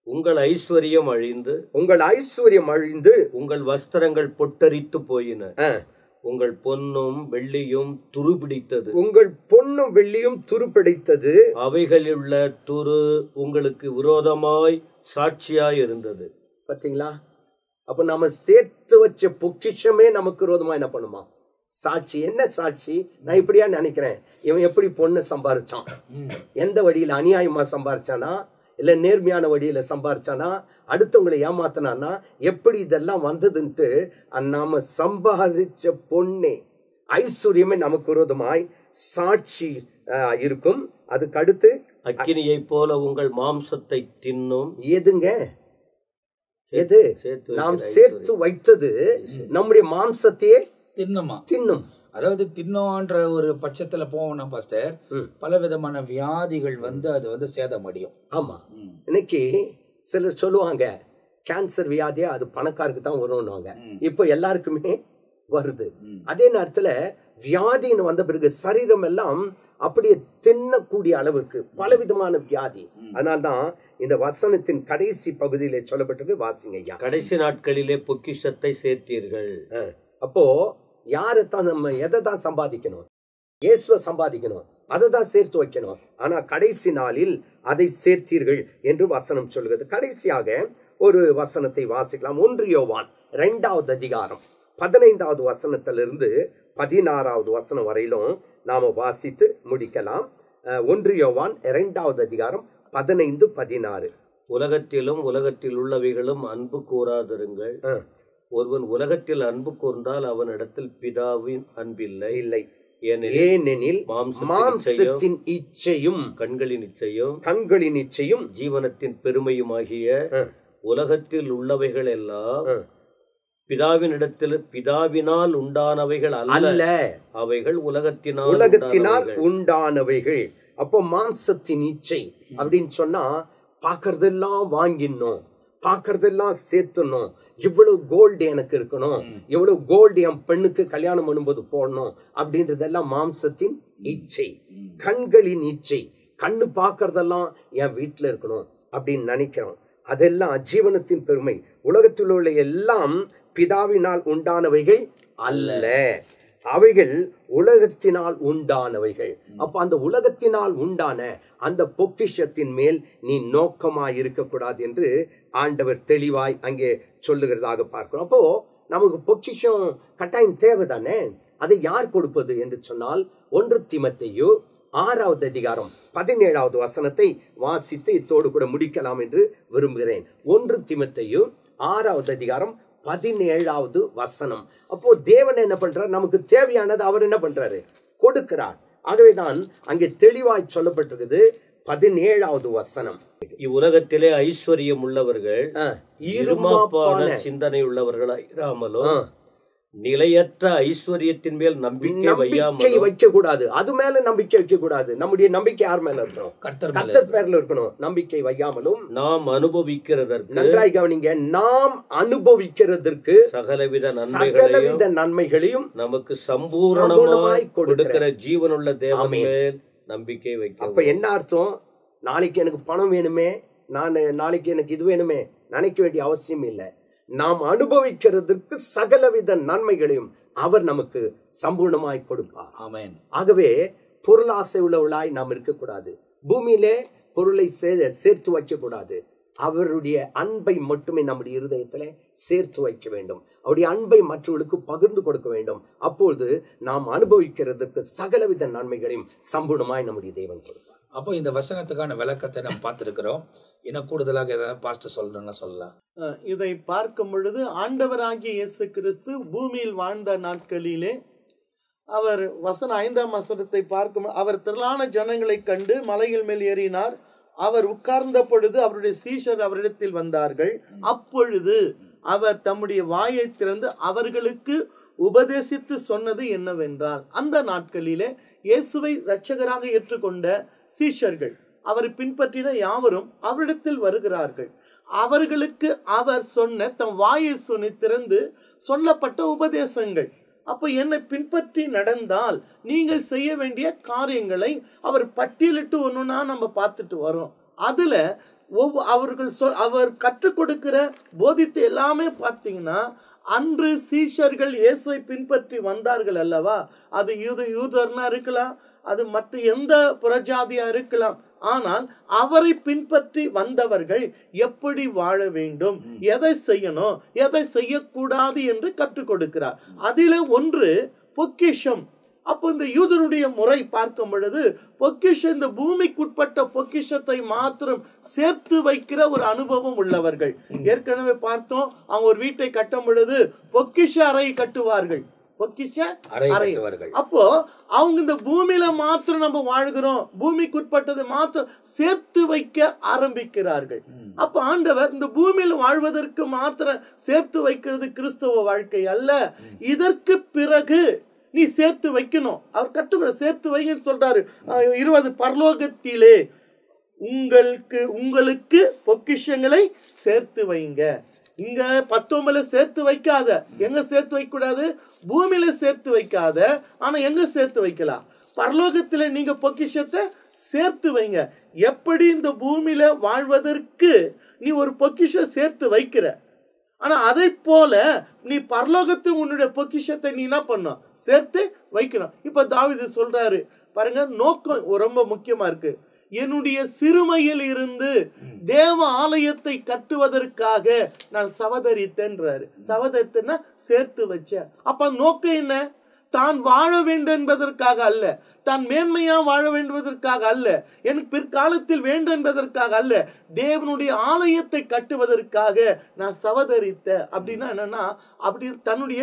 உங்கள் ஐஸ்வர்யம் அழிந்து உங்கள் வஸ்திரங்கள் பொட்டரித்து போயின, உங்கள் பொன்னும் வெள்ளியும் துருப்பிடித்தது, அவைகளிலுள்ள துரு உங்களுக்கு விரோதமாய் சாட்சியாய் இருந்தது. பாத்தீங்களா? அப்ப நம்ம சேர்த்து வச்ச பொக்கிஷமே நமக்கு விரோதமா என்ன பண்ணுமா? சாட்சி. என்ன சாட்சி? நான் இப்படியா நினைக்கிறேன், இவன் எப்படி பொண்ணு சம்பாரிச்சான், எந்த வழியில அநியாயமா சம்பாரிச்சானா, இல்ல நேர்மையான வழியில சம்பாரிச்சானா, அடுத்தவங்களை ஏமாத்தினானா, எப்படி இதெல்லாம் வந்ததுன்ட்டு நாம சம்பாதிச்ச பொண்ணே, ஐஸ்வர்யமே நமக்கு விரோதமாய் சாட்சி இருக்கும். அதுக்கு அடுத்து அக்கினியை போல உங்கள் மாம்சத்தை தின்னும். எதுங்க? எது? நாம் சேர்த்து வைத்தது நம்முடைய மாம்சத்தையே தின்னும். அதாவது தின்னோன்ற ஒரு பட்சத்துல போவோம்னா பாஸ்டர், பல விதமான வியாதிகள் அது சேதம் அடையும். ஆமா, இன்னைக்கு சிலர் சொல்லுவாங்க கேன்சர் வியாதியா அது பணக்காருக்கு தான் வரும்னுவாங்க. இப்ப எல்லாருக்குமே வருது. அதே நேரத்துல வியாதின்னு வந்த பிறகு சரீரம் எல்லாம் அப்படியே தின்னக்கூடிய அளவுக்கு பலவிதமான வியாதி. அதனால்தான் இந்த வசனத்தின் கடைசி பகுதியிலே சொல்லப்பட்டிருக்கு, வாசிங்க ஐயா. கடைசி நாட்களிலே பொக்கிஷத்தை சேர்த்தீர்கள். அப்போ யாரைத்தான் நம்ம எதை தான் சம்பாதிக்கணும்? இயேசுவை சம்பாதிக்கணும், அதை தான் சேர்த்து வைக்கணும். ஆனா கடைசி நாளில் அதை சேர்த்தீர்கள் என்று வசனம் சொல்லுகிறது. கடைசியாக ஒரு வசனத்தை வாசிக்கலாம். 1 யோவான் 2வது அதிகாரம் 15வது வசனத்திலிருந்து 16வது வசனம் வரையிலும் நாம வாசித்து முடிக்கலாம். 1 யோவான் 2வது அதிகாரம் 15, 16. உலகத்திலும் உலகத்தில் உள்ளவைகளும் அன்பு கூறாதிருங்கள். ஒருவன் உலகத்தில் அன்பு கூர்ந்தால் அவனிடத்தில் பிதாவின் அன்பில்லை. ஏனெனில் மாம்சத்தின் இச்சையும் கண்களின் இச்சையும் ஜீவனத்தின் பெருமையுமாகிய உலகத்தில் உள்ளவைகள் எல்லாம் பிதாவினால் உண்டானவைகள் அல்ல, அவைகள் உலகத்தினால் உண்டானவைகள். அப்போ மாம்சத்தின் இச்சை அப்படின்னு சொன்னா பாக்குறதெல்லாம் வாங்கிடணும், பாக்குறதெல்லாம் சேர்த்துணும், இவ்வளவு கோல்டு எனக்கு இருக்கணும், இவ்வளவு கோல்டு என் பெண்ணுக்கு கல்யாணம் பண்ணும்போது போடணும் அப்படின்றதெல்லாம் மாம்சத்தின் இச்சை. கண்களின் இச்சை, கண்ணு பாக்குறதெல்லாம் என் வீட்டுல இருக்கணும் அப்படின்னு நினைக்கிறோம். அதெல்லாம் ஜீவனத்தின் பெருமை. உலகத்தில் உள்ள எல்லாம் பிதாவினால் உண்டானவைகள் அல்ல, அவைகள் உலகத்தினால் உண்டானவைகள். அப்ப அந்த உலகத்தினால் உண்டான அந்த பொக்கிஷத்தின் மேல் நீ நோக்கமாய் இருக்கக்கூடாது என்று ஆண்டவர் தெளிவாய் அங்கே சொல்லுகிறதாக பார்க்கிறோம். அப்போ நமக்கு பொக்கிஷம் கட்டாயம் தேவைதானே. அதை யார் கொடுப்பது என்று சொன்னால் 1 தீமோத்தேயு 6வது அதிகாரம் 17வது வசனத்தை வாசித்து இத்தோடு கூட முடிக்கலாம் என்று விரும்புகிறேன். 1 தீமோத்தேயு 6வது அதிகாரம் 17வது வசனம். அப்போ தேவன் என்ன பண்றார்? நமக்கு தேவையானது அவர் என்ன பண்றாரு? கொடுக்கிறார். ஆகவேதான் அங்கே தெளிவாய் சொல்லப்பட்டிருக்குது, 17வது வசனம். இவ்வுலகத்திலே ஐஸ்வர்யம் உள்ளவர்கள் இருமாப்பான இருமாப்பான சிந்தனை உள்ளவர்களாய் இராமலும் நிலையற்ற ஐஸ்வர்யத்தின் மேல் நம்பிக்கை நம்பிக்கை வையாமலும் வைக்க கூடாது. அது மேல நம்பிக்கை வைக்க கூடாது. நம்முடைய நம்பிக்கை யார் மேல இருக்கணும்? கர்த்தர் மேல கர்த்தர் பேர்ல இருக்கணும். நம்பிக்கை வையாமலும், நாம் அனுபவிக்கிறதற்கு நன்றாய் கவனிங்க, நாம் அனுபவிக்கிறதற்கு சகலவித சகலவித நன்மைகளையும் நமக்கு சம்பூரணமாய் சம்பூரணமாய் கொடுக்கிற கொடுக்கிற ஜீவனுள்ள தேவன் ஆமென். மேல் நம்பிக்கை வைக்க. அப்ப என்ன அர்த்தம்? நாளைக்கு எனக்கு பணம் வேணுமே, நாளைக்கு எனக்கு இது வேணுமே நினைக்க வேண்டிய அவசியம் இல்லை. நாம் அனுபவிக்கிறதுக்கு சகலவித நன்மைகளையும் அவர் நமக்கு சம்பூர்ணமாய் கொடுப்பார். ஆமென். ஆகவே பொருளாசை உள்ளவளாய் நாம் இருக்கக்கூடாது. பூமியிலே பொருளை சேர்த்து வைக்க கூடாது. அவருடைய அன்பை மட்டுமே நம்முடைய இருதயத்திலே சேர்த்து வைக்க வேண்டும். அவருடைய அன்பை மற்றவர்களுக்கு பகிர்ந்து கொடுக்க வேண்டும். அப்பொழுது நாம் அனுபவிக்கிறதுக்கு சகலவித நன்மைகளையும் சம்பூர்ணமாய் நம்முடைய தேவன் கொடுப்பார். அப்போ இந்த வசனத்துக்கான விளக்கத்தை நம்ம பார்த்திருக்கிறோம். இன்னும் கூடுதலாக ஏதாவது பாஸ்டர் சொல்லணும்னா சொல்லலாம். இதை பார்க்கும் பொழுது ஆண்டவராகிய இயேசு கிறிஸ்து பூமியில் வாழ்ந்த நாட்களிலே அவர் வசனம் 5ஆம் வசனத்தை பார்க்கும், அவர் திரளான ஜனங்களை கண்டு மலைகள் மேல் ஏறினார். அவர் உட்கார்ந்த பொழுது அவருடைய சீஷர் அவரிடத்தில் வந்தார்கள். அப்பொழுது அவர் தம்முடைய வாயை திறந்து அவர்களுக்கு உபதேசித்து சொன்னது என்னவென்றால், அந்த நாட்களிலே இயேசுவை இரட்சகராக ஏற்றுக்கொண்ட சீஷர்கள், அவரை பின்பற்றின யாவரும் அவரிடத்தில் வருகிறார்கள். அவர்களுக்கு அவர் சொன்ன தம் வாயை திறந்து சொல்லப்பட்ட உபதேசங்கள். அப்ப என்னை பின்பற்றி நடந்தால் நீங்கள் செய்ய வேண்டிய காரியங்களை அவர் பட்டியலிட்டு ஒண்ணுன்னா நம்ம பார்த்துட்டு வரோம். அதுல அவர் கற்றுக் கொடுக்கிற போதித்து எல்லாமே பார்த்தீங்கன்னா, அன்று சீஷர்கள் இயேசுவை பின்பற்றி வந்தார்கள் அல்லவா, அது யூதர்னா இருக்கலாம், அது மற்ற எந்த புறஜாதியா இருக்கலாம். ஆனால் அவரை பின்பற்றி வந்தவர்கள் எப்படி வாழ வேண்டும், எதை செய்யணும், எதை செய்யக்கூடாது என்று கற்றுக் கொடுக்கிறார். அதில ஒன்று பொக்கிஷம். அப்போ இந்த யூதருடைய முறை பார்க்கும் பொழுது பொக்கிஷம், இந்த பூமிக்குட்பட்ட பொக்கிஷத்தை மாத்திரம் சேர்த்து வைக்கிற ஒரு அனுபவம் உள்ளவர்கள். ஏற்கனவே பார்த்தோம், அவங்க ஒரு வீட்டை கட்டும் பொழுது பொக்கிஷ அறை கட்டுவார்கள், பொக்கிஷ அறை. அப்போ அவங்க இந்த பூமியில மாத்திரம் நம்ம வாழ்கிறோம், பூமிக்குட்பட்டதை மாத்திரம் சேர்த்து வைக்க ஆரம்பிக்கிறார்கள். அப்ப ஆண்டவர் இந்த பூமியில் வாழ்வதற்கு மாத்திரம் சேர்த்து வைக்கிறது கிறிஸ்தவ வாழ்க்கை அல்ல. இதற்கு பிறகு நீ சேர்த்து வைக்கணும். அவர் கற்றுக்கொள்ள சேர்த்து வைங்கன்னு சொல்றாரு. 20 பரலோகத்திலே உங்களுக்கு பொக்கிஷங்களை சேர்த்து வைங்க. இங்க 19 சேர்த்து வைக்காத. எங்க சேர்த்து வைக்க கூடாது? பூமியில சேர்த்து வைக்காத. ஆனா எங்க சேர்த்து வைக்கலாம்? பரலோகத்திலே நீங்க பொக்கிஷத்தை சேர்த்து வைங்க. எப்படி இந்த பூமியில வாழ்வதற்கு நீ ஒரு பொக்கிஷம் சேர்த்து வைக்கிற, ஆனா அதை போல நீ பரலோகத்தில் உன்னுடைய பொக்கிஷத்தை நீ என்ன பண்ணும்? சேர்த்து வைக்கணும். இப்ப தாவீது சொல்றாரு பாருங்க, நோக்கம் ரொம்ப முக்கியமா இருக்கு. என்னுடைய சிறுமையில் இருந்து தேவ ஆலயத்தை கட்டுவதற்காக நான் சவதரித்தேன்றாரு. சவதரித்தேன்னா சேர்த்து வச்ச. அப்ப நோக்கம் என்ன? தான் வாழ வேண்டும் என்பதற்காக அல்ல, தான் மேன்மையா வாழ வேண்டுவதற்காக அல்ல, எனக்கு பிற்காலத்தில் வேண்டும் என்பதற்காக அல்ல, தேவனுடைய ஆலயத்தை கட்டுவதற்காக நான் சவதரித்த. அப்படின்னா என்னன்னா, அப்படி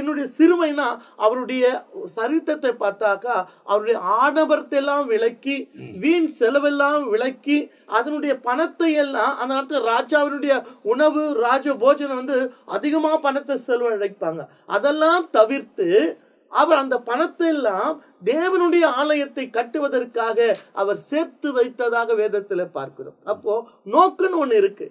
என்னுடைய சிறுமைனா அவருடைய சரித்திரத்தை பார்த்தாக்கா அவருடைய ஆடம்பரத்தை எல்லாம் விலக்கி, வீண் செலவெல்லாம் விலக்கி, அதனுடைய பணத்தை எல்லாம், அந்த நாட்டு ராஜாவினுடைய உணவு ராஜ போஜனம் அதிகமா பணத்தை செலவழிப்பாங்க, அதெல்லாம் தவிர்த்து அவர் அந்த பணத்தை எல்லாம் தேவனுடைய ஆலயத்தை கட்டுவதற்காக அவர் சேர்த்து வைத்ததாக வேதத்துல பார்க்கிறோம். அப்போ நோக்குன்னு ஒண்ணு இருக்கு,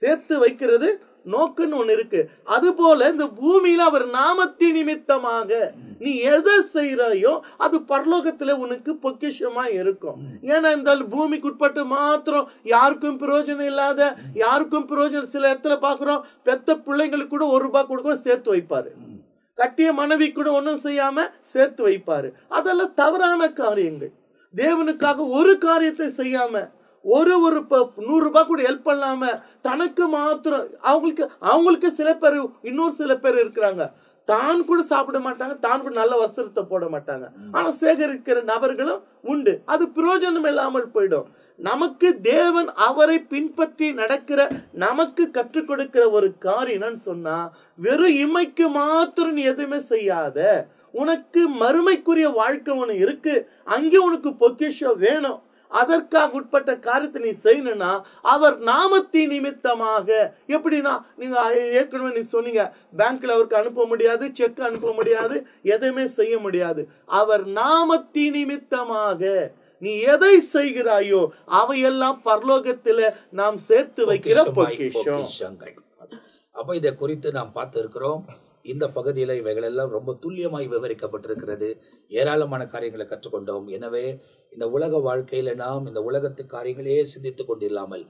சேர்த்து வைக்கிறது நோக்குன்னு ஒண்ணு இருக்கு. அது போல இந்த பூமியில அவர் நாமத்தின் நிமித்தமாக நீ எதை செய்யறாயோ அது பரலோகத்துல உனக்கு பொக்கிஷமா இருக்கும். ஏன்னா இந்த பூமிக்குட்பட்டு மாத்திரம் யாருக்கும் பிரயோஜனம் இல்லாத, யாருக்கும் பிரயோஜனம், சில இடத்துல பாக்குறோம் பெத்த பிள்ளைங்களுக்கு கூட ₹1 கொடுக்க சேர்த்து வைப்பாரு, கட்டிய மனைவி கூட ஒன்றும் செய்யாம சேர்த்து வைப்பாரு. அதெல்லாம் தவறான காரியங்கள். தேவனுக்காக ஒரு காரியத்தை செய்யாம, ஒரு ₹100 கூட ஹெல்ப் பண்ணாம தனக்கு மாத்திரம், அவங்களுக்கு சில பேர், இன்னொரு சில பேர் இருக்கிறாங்க, தான் கூட சாப்பிட மாட்டாங்க, தான் கூட நல்ல வஸ்திரத்தை போட மாட்டாங்க, ஆனா சேகரிக்கிற நபர்களும் உண்டு. அது பிரயோஜனம் இல்லாமல் போயிடும். நமக்கு தேவன் அவரை பின்பற்றி நடக்கிற, நமக்கு கற்றுக் கொடுக்கிற ஒரு காரியம் சொன்னா, வெறும் இமைக்கு மாத்திரம் நீ எதுவுமே செய்யாத, உனக்கு மறுமைக்குரிய வாழ்க்கை ஒண்ணு இருக்கு, அங்கே உனக்கு பொக்கிஷம் வேணும். அதற்காக உட்பட்ட காரியத்தை நீ செய்யணும்னா அவர் நாமத்தின் நிமித்தமாக. எப்படின்னா நீங்க ஏற்கனவே நீ சொன்னீங்க, பேங்க்ல அவருக்கு அனுப்ப முடியாது, செக் அனுப்ப முடியாது, எதுவுமே செய்ய முடியாது. அவர் நாமத்தின் நிமித்தமாக நீ எதை செய்கிறாயோ அவையெல்லாம் பரலோகத்தில நாம் சேர்த்து வைக்கிற பொக்கிஷங்கள். அப்ப இதை குறித்து நாம் பார்த்து இருக்கிறோம். இந்த பகுதியில் இவைகளெல்லாம் ரொம்ப துல்லியமாய் விவரிக்கப்பட்டிருக்கிறது. ஏராளமான காரியங்களை கற்றுக்கொண்டோம். எனவே இந்த உலக வாழ்க்கையில நாம் இந்த உலகத்து காரியங்களையே சிந்தித்துக் கொண்டில்லாமல்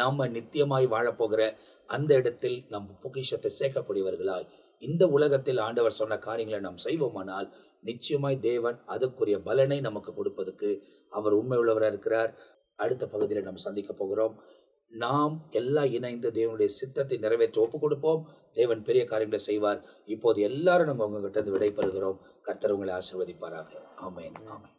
நம்ம நித்தியமாய் வாழப்போகிற அந்த இடத்தில் நம் பொக்கிஷத்தை சேர்க்கக்கூடியவர்களாய் இந்த உலகத்தில் ஆண்டவர் சொன்ன காரியங்களை நாம் செய்வோமானால் நிச்சயமாய் தேவன் அதுக்குரிய பலனை நமக்கு கொடுப்பதற்கு அவர் உண்மை உள்ளவராக இருக்கிறார். அடுத்த பகுதியில் நாம் சந்திக்க போகிறோம். நாம் எல்லாம் இணைந்து தேவனுடைய சித்தத்தை நிறைவேற்ற ஒப்பு கொடுப்போம். தேவன் பெரிய காரியங்களை செய்வார். இப்போது எல்லாரும் நம்ம உங்ககிட்ட இருந்து விடைபெறுகிறோம். கர்த்தர் உங்களை ஆசீர்வதிப்பாராக. ஆமென், ஆமென்.